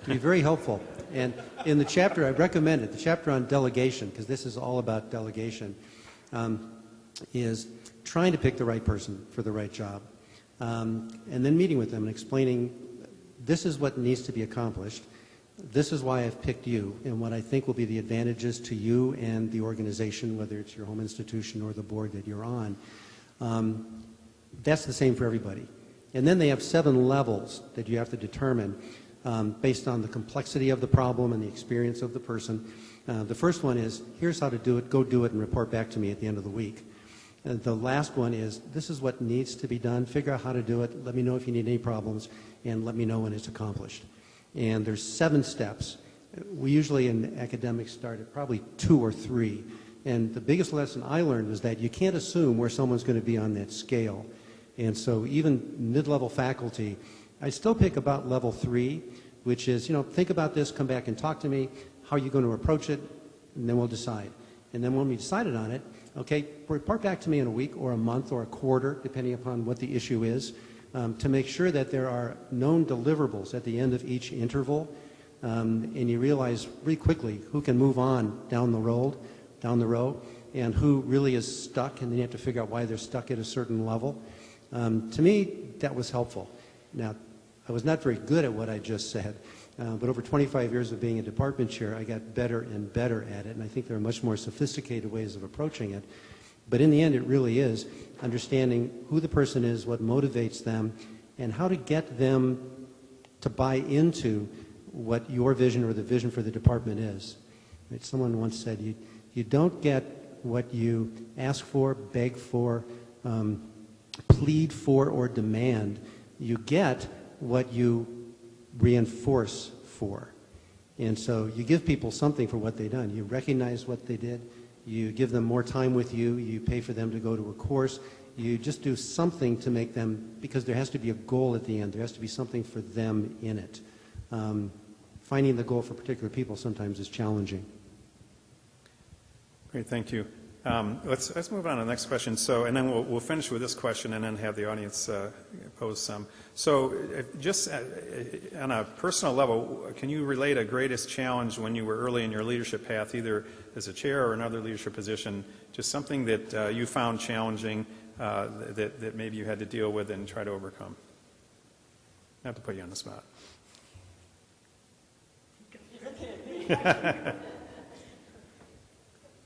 be very helpful. And in the chapter, I recommend it, the chapter on delegation, because this is all about delegation, is trying to pick the right person for the right job. And then meeting with them and explaining, this is what needs to be accomplished. This is why I've picked you, and what I think will be the advantages to you and the organization, whether it's your home institution or the board that you're on. That's the same for everybody. And then they have 7 levels that you have to determine based on the complexity of the problem and the experience of the person. The first one is, here's how to do it, go do it, and report back to me at the end of the week. The last one is, this is what needs to be done, figure out how to do it, let me know if you need any problems, and let me know when it's accomplished. And there's 7 steps. We usually in academics start at probably 2 or 3. And the biggest lesson I learned was that you can't assume where someone's going to be on that scale. And so even mid-level faculty, I still pick about level 3, which is, think about this, come back and talk to me, how are you going to approach it, and then we'll decide. And then when we decided on it, okay, report back to me in a week or a month or a quarter, depending upon what the issue is, to make sure that there are known deliverables at the end of each interval, and you realize really quickly who can move on down the row, and who really is stuck, and then you have to figure out why they're stuck at a certain level. To me, that was helpful. Now, I was not very good at what I just said, but over 25 years of being a department chair, I got better and better at it, and I think there are much more sophisticated ways of approaching it. But in the end, it really is understanding who the person is, what motivates them, and how to get them to buy into what your vision or the vision for the department is. Someone once said, you don't get what you ask for, beg for, plead for, or demand. You get what you reinforce for. And so you give people something for what they've done. You recognize what they did. You give them more time with you. You pay for them to go to a course. You just do something to make them, because there has to be a goal at the end. There has to be something for them in it. Finding the goal for particular people sometimes is challenging. Great, thank you. Let's move on to the next question. So, and then we'll finish with this question and then have the audience pose some. So, just on a personal level, can you relate a greatest challenge when you were early in your leadership path, either as a chair or another leadership position, just something that you found challenging that maybe you had to deal with and try to overcome? Not to put you on the spot.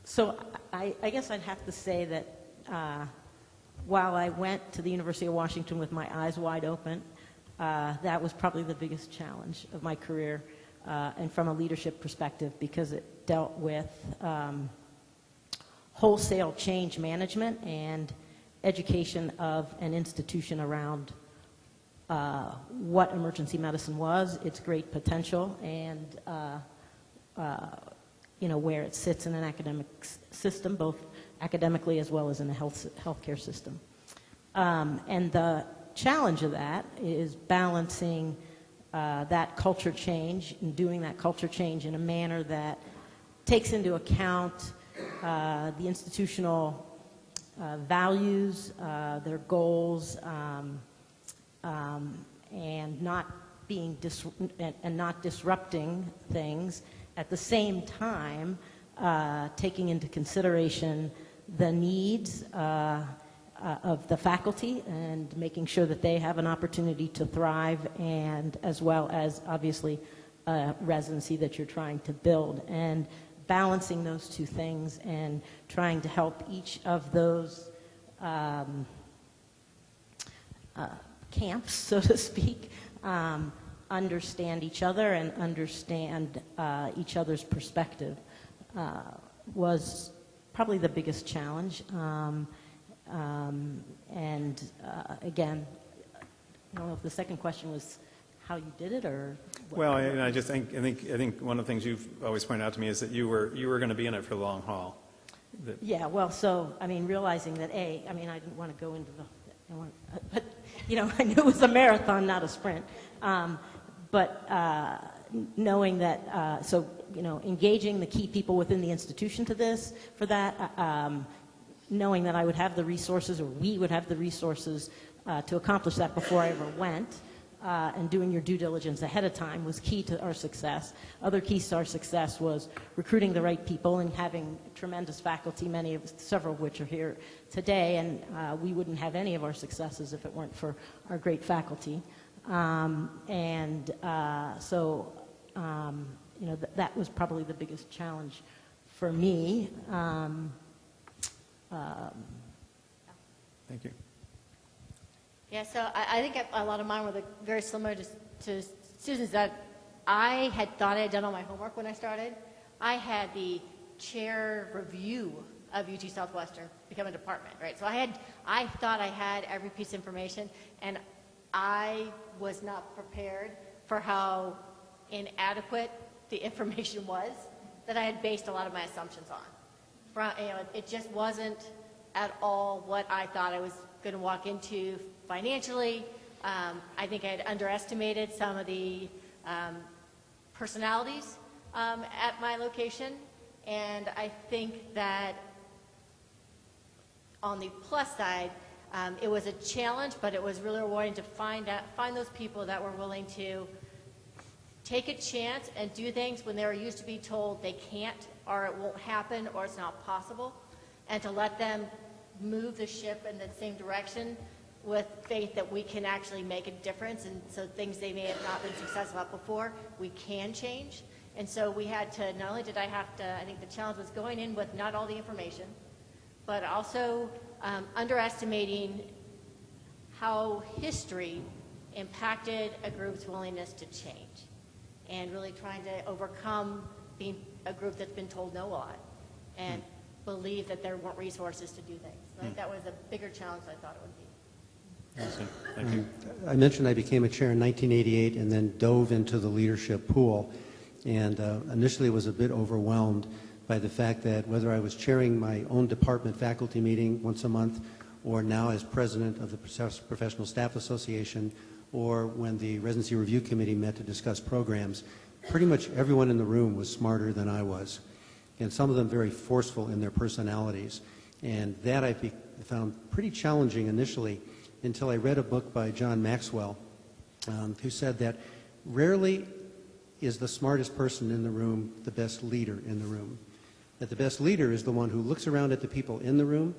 So I guess I'd have to say that while I went to the University of Washington with my eyes wide open, that was probably the biggest challenge of my career, and from a leadership perspective, because it dealt with wholesale change management and education of an institution around what emergency medicine was, its great potential, and where it sits in an academic system, both academically as well as in a healthcare system. And the challenge of that is balancing that culture change and doing that culture change in a manner that takes into account the institutional values, their goals, and not disrupting things. At the same time, taking into consideration the needs of the faculty and making sure that they have an opportunity to thrive, and as well as obviously residency that you're trying to build, and balancing those two things and trying to help each of those camps, so to speak, understand each other and understand each other's perspective was probably the biggest challenge. Again, I don't know if the second question was how you did it, or what? Well, I just think one of the things you've always pointed out to me is that you were going to be in it for the long haul. Yeah, well, so, I mean, realizing that, I didn't want to go into but, I knew it was a marathon, not a sprint. But knowing that, engaging the key people within the institution for that, knowing that I would have the resources, or we would have the resources to accomplish that before I ever went, and doing your due diligence ahead of time was key to our success. Other keys to our success was recruiting the right people and having tremendous faculty, several of which are here today, and we wouldn't have any of our successes if it weren't for our great faculty. That was probably the biggest challenge for me. Thank you. Yeah, so I think a lot of mine were very similar to Susan's, that I had thought I had done all my homework when I started. I had the chair review of UT Southwestern become a department, right? So I thought I had every piece of information, and I was not prepared for how inadequate the information was that I had based a lot of my assumptions on. It just wasn't at all what I thought I was going to walk into financially. I think I had underestimated some of the personalities at my location, and I think that on the plus side, it was a challenge, but it was really rewarding to find those people that were willing to take a chance and do things when they were used to be told they can't, or it won't happen, or it's not possible, and to let them move the ship in the same direction with faith that we can actually make a difference, and so things they may have not been successful at before, we can change. And so we had to, not only did I have to, I think the challenge was going in with not all the information, but also underestimating how history impacted a group's willingness to change, and really trying to overcome being a group that's been told no a lot and believe that there weren't resources to do things. I think that was a bigger challenge than I thought it would be. Thank you. I mentioned I became a chair in 1988 and then dove into the leadership pool, and initially was a bit overwhelmed by the fact that whether I was chairing my own department faculty meeting once a month, or now as president of the Professional Staff Association, or when the Residency Review Committee met to discuss programs, pretty much everyone in the room was smarter than I was, and some of them very forceful in their personalities. And that I found pretty challenging initially, until I read a book by John Maxwell, who said that rarely is the smartest person in the room the best leader in the room. That the best leader is the one who looks around at the people in the room,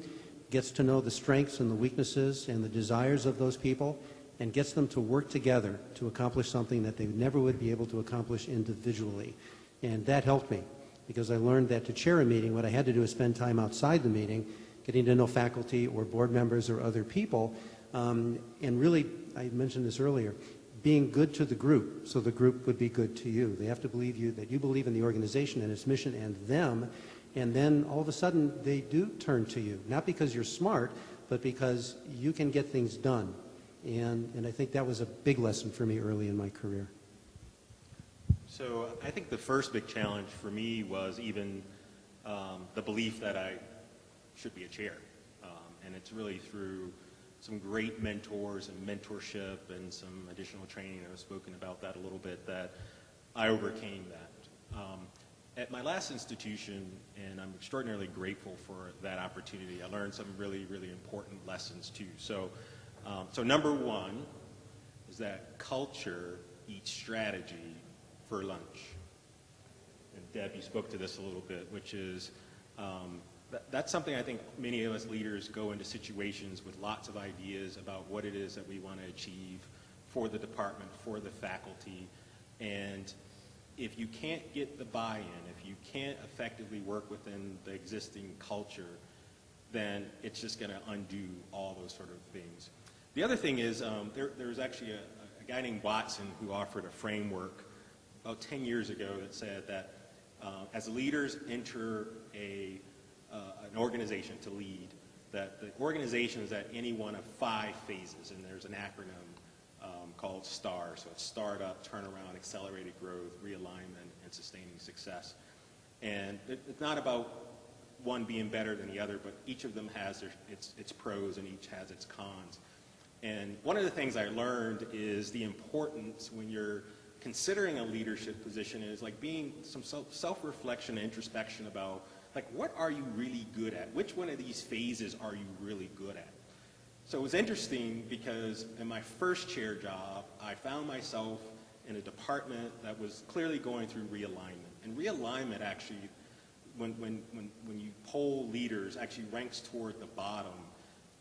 gets to know the strengths and the weaknesses and the desires of those people, and gets them to work together to accomplish something that they never would be able to accomplish individually. And that helped me, because I learned that to chair a meeting, what I had to do is spend time outside the meeting, getting to know faculty or board members or other people, and really, I mentioned this earlier, being good to the group so the group would be good to you. They have to believe that you believe in the organization and its mission and them, and then all of a sudden they do turn to you, not because you're smart, but because you can get things done. And I think that was a big lesson for me early in my career. So I think the first big challenge for me was even the belief that I should be a chair. And it's really through some great mentors and mentorship and some additional training. I've spoken about that a little bit, that I overcame that. At my last institution, and I'm extraordinarily grateful for that opportunity, I learned some really, really important lessons too. So number one is that culture eats strategy for lunch. And Deb, you spoke to this a little bit, which is that's something I think many of us leaders go into situations with lots of ideas about what it is that we want to achieve for the department, for the faculty, and if you can't get the buy-in, if you can't effectively work within the existing culture, then it's just going to undo all those sort of things. The other thing is there was actually a guy named Watson who offered a framework about 10 years ago that said that as leaders enter an organization to lead, that the organization is at any one of 5 phases, and there's an acronym called STAR. So it's startup, turnaround, accelerated growth, realignment, and sustaining success. And it's not about one being better than the other, but each of them has its pros and each has its cons. And one of the things I learned is the importance when you're considering a leadership position is like being some self-reflection and introspection about like what are you really good at? Which one of these phases are you really good at? So it was interesting because in my first chair job, I found myself in a department that was clearly going through realignment. And realignment actually, when you poll leaders, actually ranks toward the bottom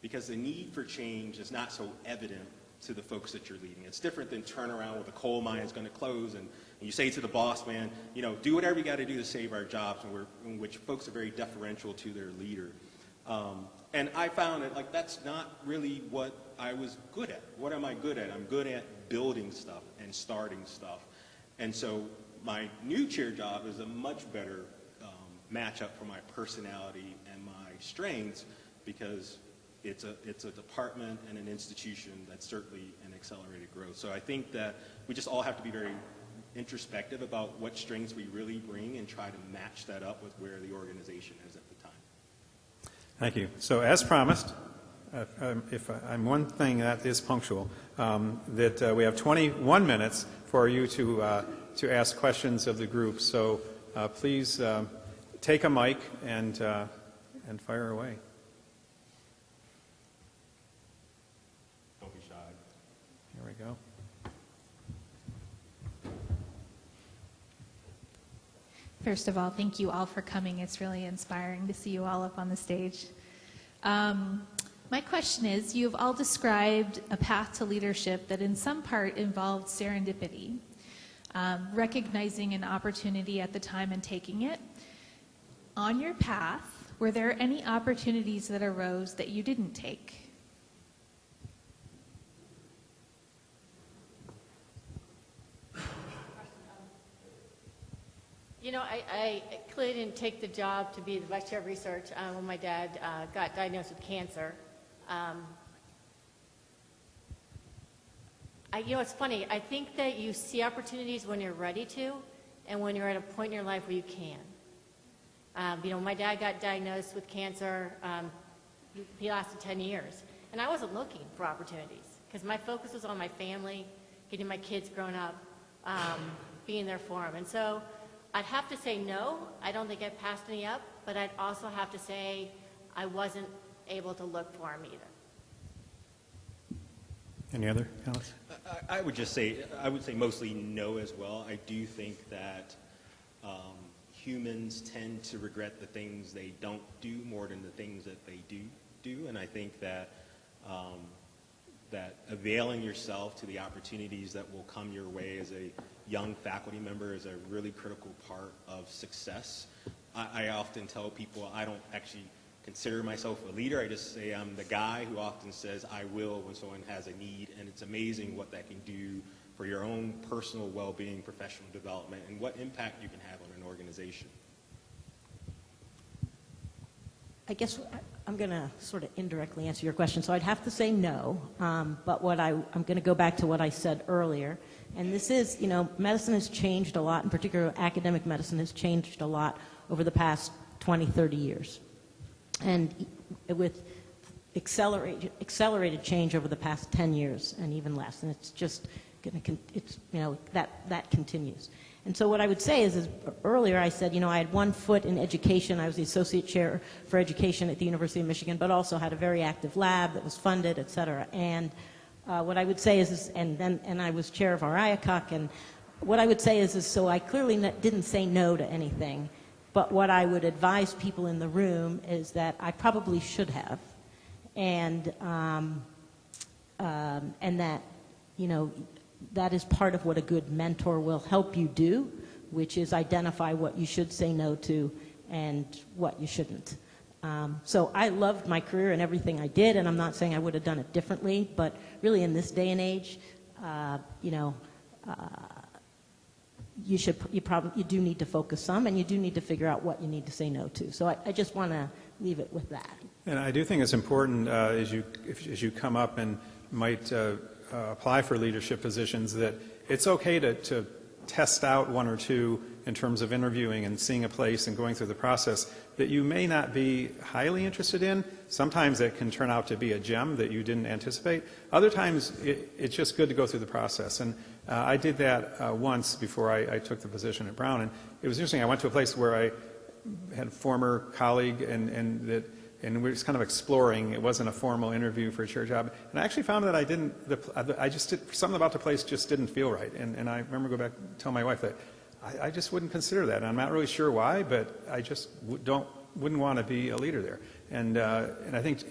because the need for change is not so evident to the folks that you're leading. It's different than turn around with a coal mine is going to close and you say to the boss, man, you know, do whatever you got to do to save our jobs, in which folks are very deferential to their leader. And I found that like that's not really what I was good at. What am I good at? I'm good at building stuff and starting stuff. And so my new chair job is a much better matchup for my personality and my strengths because it's a department and an institution that's certainly an accelerated growth. So I think that we just all have to be very introspective about what strengths we really bring and try to match that up with where the organization is at the time. Thank you. So as promised, if I'm one thing that is punctual, that we have 21 minutes for you to ask questions of the group. So please take a mic and fire away. Don't be shy. Here we go. First of all, thank you all for coming. It's really inspiring to see you all up on the stage. My question is, you've all described a path to leadership that in some part involved serendipity, recognizing an opportunity at the time and taking it. On your path, were there any opportunities that arose that you didn't take? You know, I clearly didn't take the job to be the vice chair of research when my dad got diagnosed with cancer. You know, it's funny. I think that you see opportunities when you're ready to and when you're at a point in your life where you can. You know, my dad got diagnosed with cancer. He lasted 10 years. And I wasn't looking for opportunities because my focus was on my family, getting my kids grown up, being there for them. And so I'd have to say no. I don't think I passed any up. But I'd also have to say I wasn't able to look for them either. Any other comments? I would say mostly no as well. I do think that humans tend to regret the things they don't do more than the things that they do. And I think that that availing yourself to the opportunities that will come your way as a young faculty member is a really critical part of success. I often tell people I don't actually consider myself a leader. I just say I'm the guy who often says I will when someone has a need, and it's amazing what that can do for your own personal well-being, professional development, and what impact you can have on an organization. I guess I'm going to sort of indirectly answer your question. So I'd have to say no, but I'm going to go back to what I said earlier. And this is, you know, medicine has changed a lot, in particular academic medicine has changed a lot over the past 20, 30 years. And with accelerated change over the past 10 years and even less. And it's just going to, you know, that continues. And so what I would say is earlier I said, you know, I had one foot in education. I was the associate chair for education at the University of Michigan, but also had a very active lab that was funded, et cetera. And what I would say is and I was chair of our IACUC, and what I would say is so I clearly didn't say no to anything. But what I would advise people in the room is that I probably should have, and that, you know, that is part of what a good mentor will help you do, which is identify what you should say no to and what you shouldn't. So I loved my career and everything I did, and I'm not saying I would have done it differently, but really in this day and age, you know, you do need to focus some, and you do need to figure out what you need to say no to. So I just want to leave it with that. And I do think it's important as you come up and might apply for leadership positions that it's okay to test out one or two in terms of interviewing and seeing a place and going through the process that you may not be highly interested in. Sometimes it can turn out to be a gem that you didn't anticipate. Other times it's just good to go through the process. And I did that once before I took the position at Brown. And it was interesting. I went to a place where I had a former colleague and we were just kind of exploring. It wasn't a formal interview for a chair job. And I actually found that something about the place just didn't feel right. And I remember going back and telling my wife that I just wouldn't consider that. And I'm not really sure why, but I just wouldn't want to be a leader there. And I think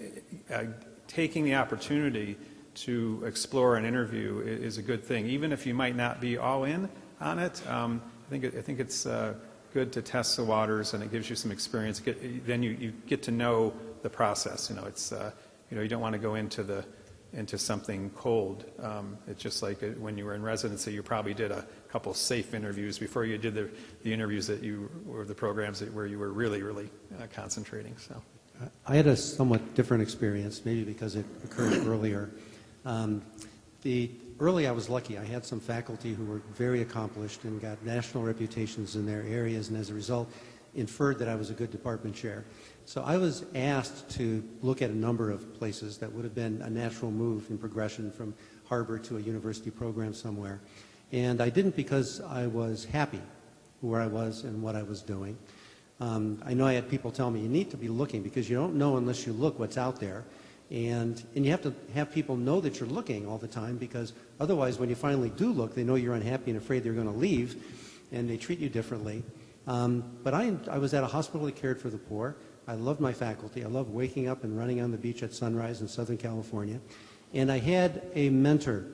taking the opportunity to explore an interview is a good thing, even if you might not be all in on it. I think it's good to test the waters, and it gives you some experience. Then you get to know the process. You know, it's you don't want to go into something cold. It's just like when you were in residency, you probably did a couple safe interviews before you did the interviews or the programs where you were really concentrating. So I had a somewhat different experience, maybe because it occurred earlier. Early I was lucky. I had some faculty who were very accomplished and got national reputations in their areas, and as a result inferred that I was a good department chair. So I was asked to look at a number of places that would have been a natural move in progression from Harvard to a university program somewhere. And I didn't because I was happy where I was and what I was doing. I know I had people tell me, you need to be looking because you don't know unless you look what's out there. And you have to have people know that you're looking all the time, because otherwise when you finally do look, they know you're unhappy and afraid they're going to leave, and they treat you differently. But I was at a hospital that cared for the poor. I loved my faculty. I loved waking up and running on the beach at sunrise in Southern California. And I had a mentor,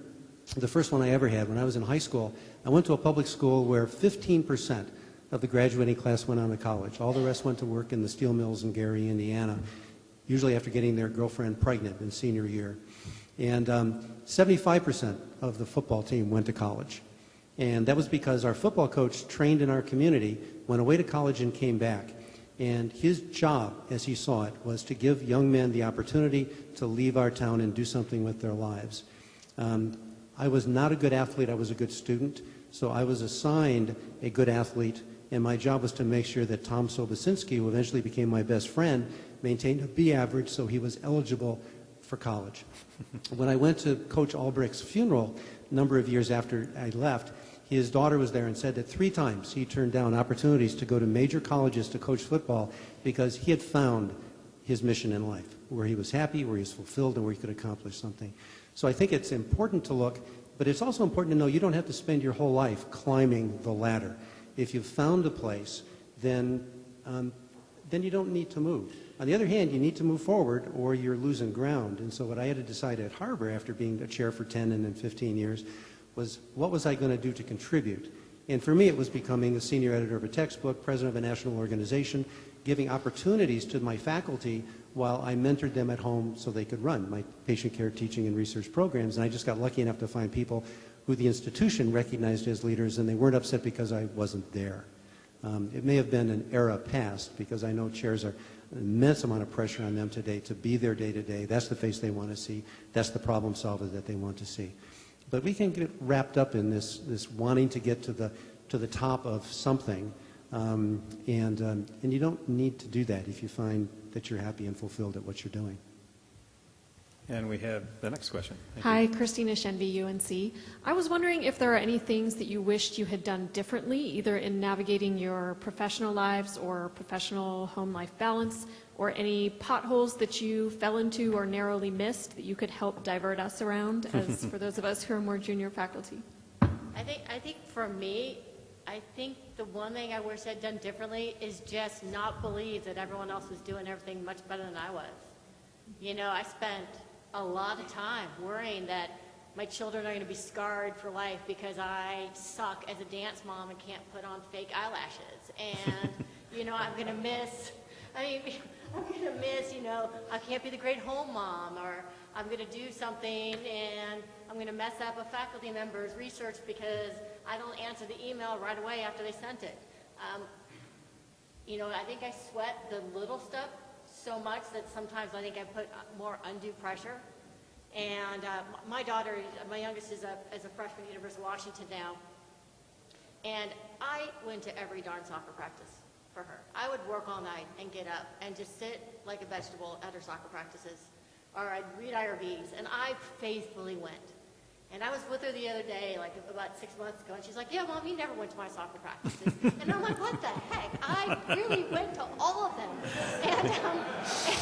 the first one I ever had when I was in high school. I went to a public school where 15% of the graduating class went on to college. All the rest went to work in the steel mills in Gary, Indiana, usually after getting their girlfriend pregnant in senior year. And 75% of the football team went to college. And that was because our football coach trained in our community, went away to college and came back. And his job, as he saw it, was to give young men the opportunity to leave our town and do something with their lives. I was not a good athlete. I was a good student. So I was assigned a good athlete, and my job was to make sure that Tom Sobosinski, who eventually became my best friend, maintained a B average so he was eligible for college. When I went to Coach Albrecht's funeral a number of years after I left, his daughter was there and said that 3 times he turned down opportunities to go to major colleges to coach football because he had found his mission in life, where he was happy, where he was fulfilled, and where he could accomplish something. So I think it's important to look, but it's also important to know you don't have to spend your whole life climbing the ladder. If you've found a place, then you don't need to move. On the other hand, you need to move forward or you're losing ground. And so what I had to decide at Harvard after being a chair for 10 and then 15 years was, what was I going to do to contribute? And for me, it was becoming a senior editor of a textbook, president of a national organization, giving opportunities to my faculty while I mentored them at home so they could run my patient care teaching and research programs. And I just got lucky enough to find people who the institution recognized as leaders, and they weren't upset because I wasn't there. It may have been an era past, because I know chairs are an immense amount of pressure on them today to be there day to day. That's the face they want to see. That's the problem solver that they want to see. But we can get wrapped up in this wanting to get to the top of something, and you don't need to do that if you find that you're happy and fulfilled at what you're doing. And we have the next question. Hi, Christina Shenby, UNC. I was wondering if there are any things that you wished you had done differently, either in navigating your professional lives or professional home life balance, or any potholes that you fell into or narrowly missed that you could help divert us around, as for those of us who are more junior faculty. I think for me, I think the one thing I wish I'd done differently is just not believe that everyone else was doing everything much better than I was. You know, I spent a lot of time worrying that my children are going to be scarred for life because I suck as a dance mom and can't put on fake eyelashes. And, you know, I'm going to miss, you know, I can't be the great home mom, or I'm going to do something and I'm going to mess up a faculty member's research because I don't answer the email right away after they sent it. You know, I think I sweat the little stuff so much that sometimes I think I put more undue pressure. And my daughter, my youngest, is a freshman at University of Washington now. And I went to every darn soccer practice for her. I would work all night and get up and just sit like a vegetable at her soccer practices. Or I'd read IRBs, and I faithfully went. And I was with her the other day, like about 6 months ago, and she's like, yeah, Mom, you never went to my soccer practices. And I'm like, what the heck? I really went to all of them.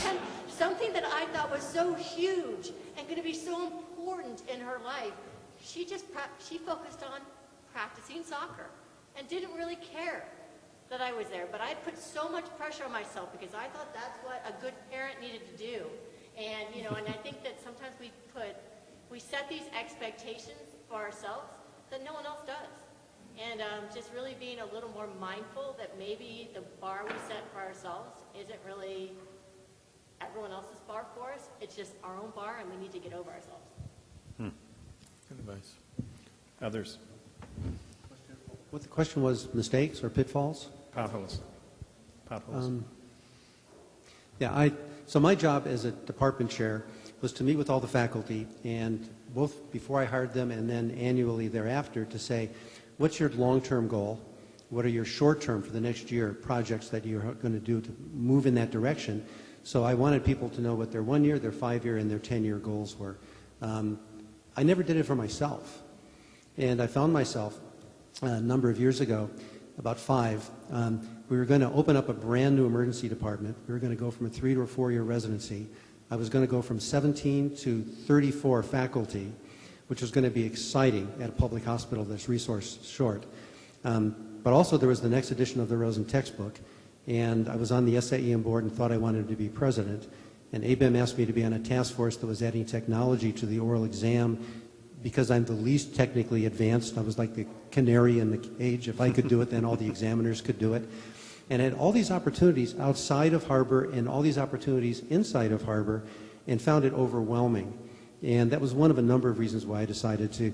And something that I thought was so huge and going to be so important in her life, she focused on practicing soccer and didn't really care that I was there. But I put so much pressure on myself because I thought that's what a good parent needed to do. And, you know, and I think that sometimes we set these expectations for ourselves that no one else does. And just really being a little more mindful that maybe the bar we set for ourselves isn't really everyone else's bar for us. It's just our own bar, and we need to get over ourselves. Good advice. Others? What the question was, mistakes or pitfalls? Potholes. Potholes. So my job as a department chair was to meet with all the faculty, and both before I hired them and then annually thereafter, to say, what's your long-term goal? What are your short-term for the next year projects that you're going to do to move in that direction? So I wanted people to know what their 1-year, their 5-year, and their 10-year goals were. I never did it for myself. And I found myself a number of years ago, about 5, we were going to open up a brand new emergency department. We were going to go from a 3 to a 4-year residency. I was going to go from 17 to 34 faculty, which was going to be exciting at a public hospital that's resource short. But also there was the next edition of the Rosen textbook, and I was on the SAEM board and thought I wanted to be president. And ABEM asked me to be on a task force that was adding technology to the oral exam because I'm the least technically advanced. I was like the canary in the cage. If I could do it, then all the examiners could do it. And I had all these opportunities outside of Harbor and all these opportunities inside of Harbor, and found it overwhelming. And that was one of a number of reasons why I decided to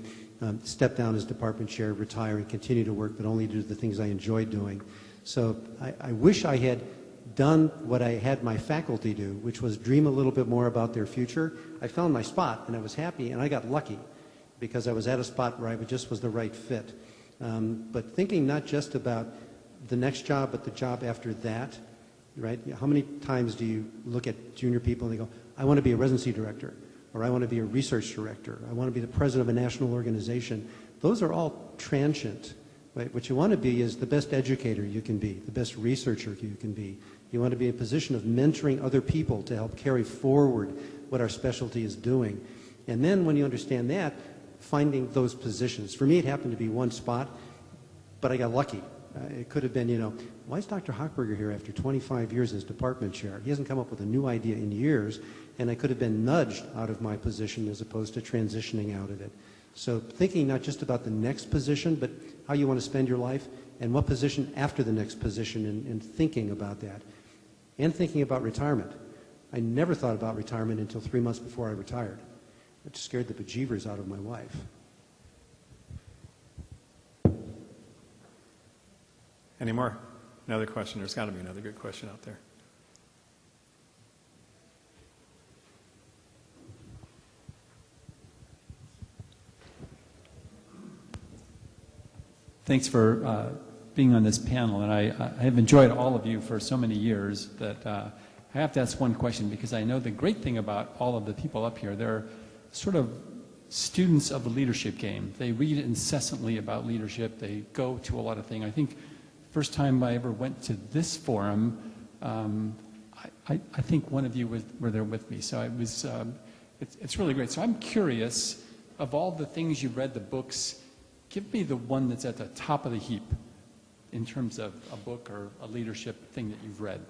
step down as department chair, retire, and continue to work, but only do the things I enjoyed doing. So I wish I had done what I had my faculty do, which was dream a little bit more about their future. I found my spot, and I was happy, and I got lucky because I was at a spot where I just was the right fit. But thinking not just about the next job, but the job after that, right? How many times do you look at junior people and they go, I want to be a residency director, or I want to be a research director, I want to be the president of a national organization. Those are all transient. Right? What you want to be is the best educator you can be, the best researcher you can be. You want to be in a position of mentoring other people to help carry forward what our specialty is doing. And then when you understand that, finding those positions. For me, it happened to be one spot, but I got lucky. It could have been, you know, why is Dr. Hockberger here after 25 years as department chair? He hasn't come up with a new idea in years, and I could have been nudged out of my position as opposed to transitioning out of it. So thinking not just about the next position, but how you want to spend your life and what position after the next position, and thinking about that. And thinking about retirement. I never thought about retirement until 3 months before I retired. It scared the bejeevers out of my wife. Any more? Another question? There's got to be another good question out there. Thanks for being on this panel, and I have enjoyed all of you for so many years that I have to ask one question, because I know the great thing about all of the people up here, they're sort of students of the leadership game. They read incessantly about leadership. They go to a lot of things. I think first time I ever went to this forum, I think one of you were there with me. So it was, it's really great. So I'm curious, of all the things you've read, the books, give me the one that's at the top of the heap in terms of a book or a leadership thing that you've read?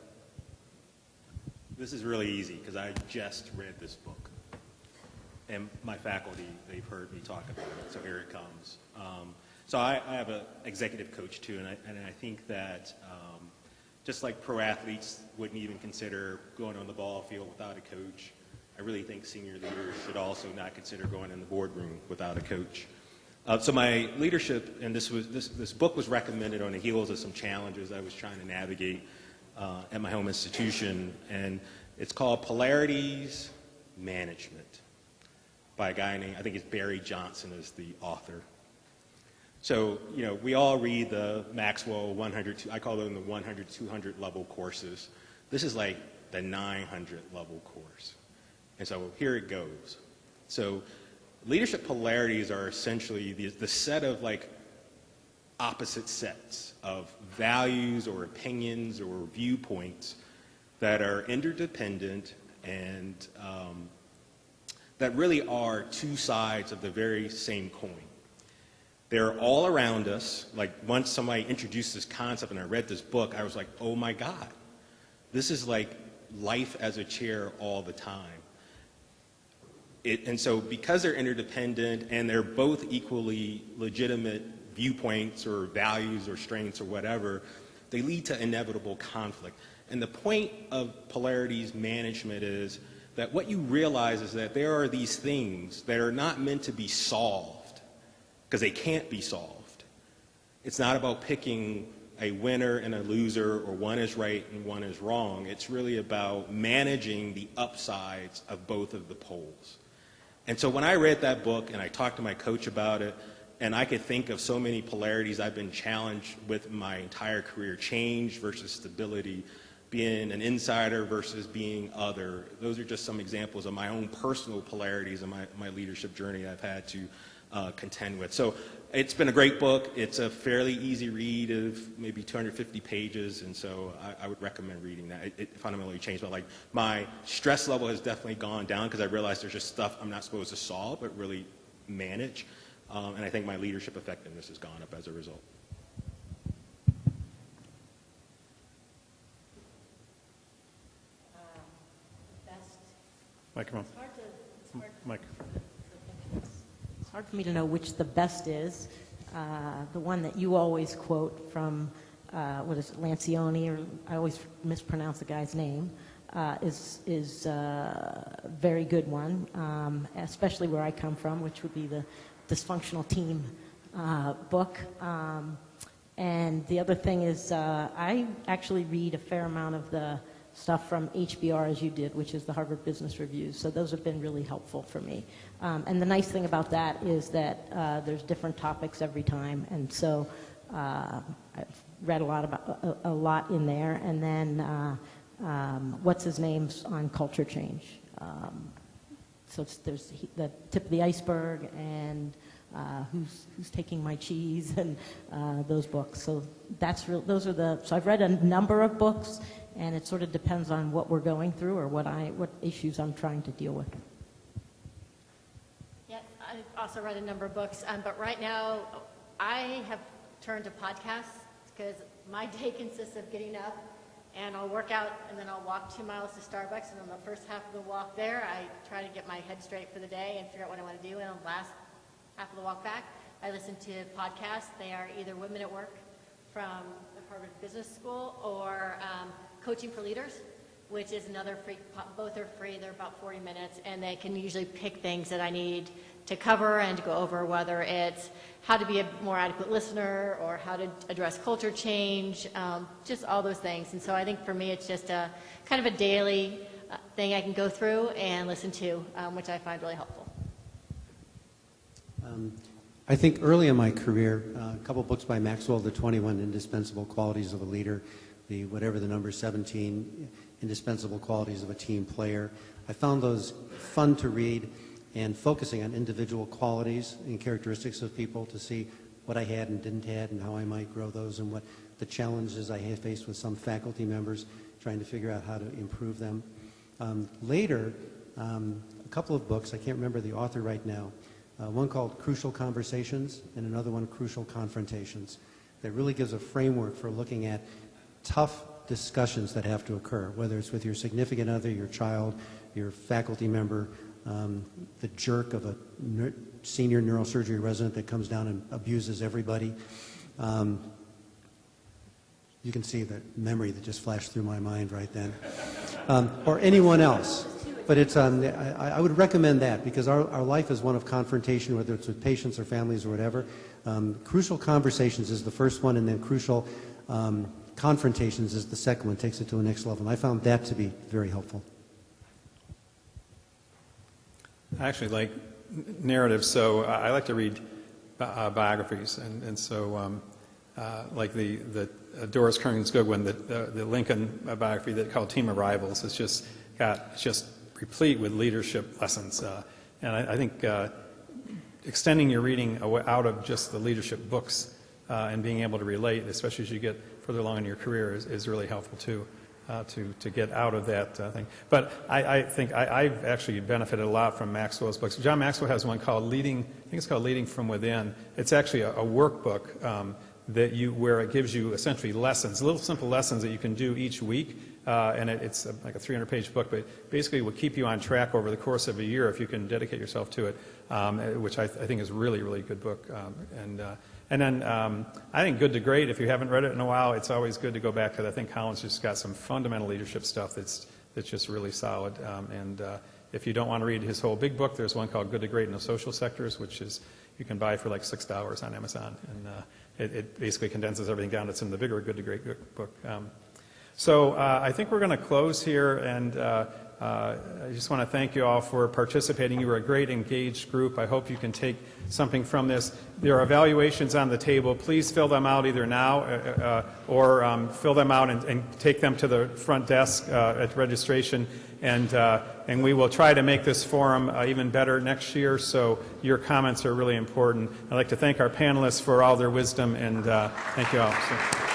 This is really easy because I just read this book. And my faculty, they've heard me talk about it, so here it comes. So I have an executive coach too, and I think that just like pro athletes wouldn't even consider going on the ball field without a coach, I really think senior leaders should also not consider going in the boardroom without a coach. So my leadership, and this book was recommended on the heels of some challenges I was trying to navigate at my home institution, and it's called Polarities Management by a guy named, I think it's Barry Johnson is the author. So, you know, we all read the Maxwell 100, I call them the 100, 200 level courses. This is like the 900 level course. And so here it goes. So leadership polarities are essentially the set of like opposite sets of values or opinions or viewpoints that are interdependent and that really are two sides of the very same coin. They're all around us. Like once somebody introduced this concept and I read this book, I was like, oh my God, this is like life as a chair all the time. And so because they're interdependent and they're both equally legitimate viewpoints or values or strengths or whatever, they lead to inevitable conflict. And the point of polarities management is that what you realize is that there are these things that are not meant to be solved because they can't be solved. It's not about picking a winner and a loser or one is right and one is wrong. It's really about managing the upsides of both of the poles. And so when I read that book and I talked to my coach about it, and I could think of so many polarities I've been challenged with my entire career, change versus stability, being an insider versus being other. Those are just some examples of my own personal polarities in my leadership journey I've had to contend with. So it's been a great book. It's a fairly easy read of maybe 250 pages, and so I would recommend reading that. It fundamentally changed my life. My stress level has definitely gone down because I realized there's just stuff I'm not supposed to solve but really manage. And I think my leadership effectiveness has gone up as a result. Microphone. It's hard for me to know which the best is. The one that you always quote from, what is it, Lancioni, or I always mispronounce the guy's name, is a very good one, especially where I come from, which would be the Dysfunctional Team book. And the other thing is I actually read a fair amount of the stuff from HBR as you did, which is the Harvard Business Reviews. So those have been really helpful for me. And the nice thing about that is that there's different topics every time. And so I've read a lot in there. And then what's his name's on culture change. So there's the tip of the iceberg and who's taking my cheese and those books. So those are so I've read a number of books, and it sort of depends on what we're going through or what issues I'm trying to deal with. Yeah, I've also read a number of books, but right now I have turned to podcasts because my day consists of getting up and I'll work out and then I'll walk 2 miles to Starbucks, and on the first half of the walk there I try to get my head straight for the day and figure out what I want to do, and on the last half of the walk back I listen to podcasts. They are either Women at Work from the Harvard Business School or Coaching for Leaders, which is another free, both are free, they're about 40 minutes, and they can usually pick things that I need to cover and to go over, whether it's how to be a more adequate listener or how to address culture change, just all those things. And so I think for me it's just a kind of a daily thing I can go through and listen to, which I find really helpful. I think early in my career, a couple books by Maxwell, The 21 Indispensable Qualities of a Leader, the whatever the number 17 Indispensable Qualities of a Team Player. I found those fun to read and focusing on individual qualities and characteristics of people to see what I had and didn't have and how I might grow those and what the challenges I had faced with some faculty members, trying to figure out how to improve them. Later, a couple of books, I can't remember the author right now, one called Crucial Conversations and another one, Crucial Confrontations. that really gives a framework for looking at tough discussions that have to occur, whether it's with your significant other, your child, your faculty member, the jerk of a senior neurosurgery resident that comes down and abuses everybody. You can see the memory that just flashed through my mind right then. Or anyone else. But it's, I would recommend that because our life is one of confrontation, whether it's with patients or families or whatever. Crucial Conversations is the first one, and then Crucial Confrontations is the second one, takes it to the next level. And I found that to be very helpful. I actually like narratives, so I like to read biographies, and so like the Doris Kearns Goodwin, the Lincoln biography that called Team of Rivals, it's just replete with leadership lessons, and I think extending your reading out of just the leadership books and being able to relate, especially as you get further along in your career, is really helpful too. To get out of that thing. But I think I've actually benefited a lot from Maxwell's books. John Maxwell has one called Leading, I think it's called Leading from Within. It's actually a workbook where it gives you essentially lessons, little simple lessons that you can do each week. And it's like a 300-page book, but basically will keep you on track over the course of a year if you can dedicate yourself to it, which I think is a really, really good book. And then I think Good to Great, if you haven't read it in a while, it's always good to go back to it. I think Colin's just got some fundamental leadership stuff that's just really solid. And if you don't want to read his whole big book, there's one called Good to Great in the Social Sectors, which is you can buy for like $6 on Amazon. And it basically condenses everything down that's in the bigger Good to Great book. So I think we're going to close here, and I just want to thank you all for participating. You were a great engaged group. I hope you can take something from this. There are evaluations on the table. Please fill them out either now or fill them out and take them to the front desk at registration. And we will try to make this forum even better next year, so your comments are really important. I'd like to thank our panelists for all their wisdom, and thank you all. So.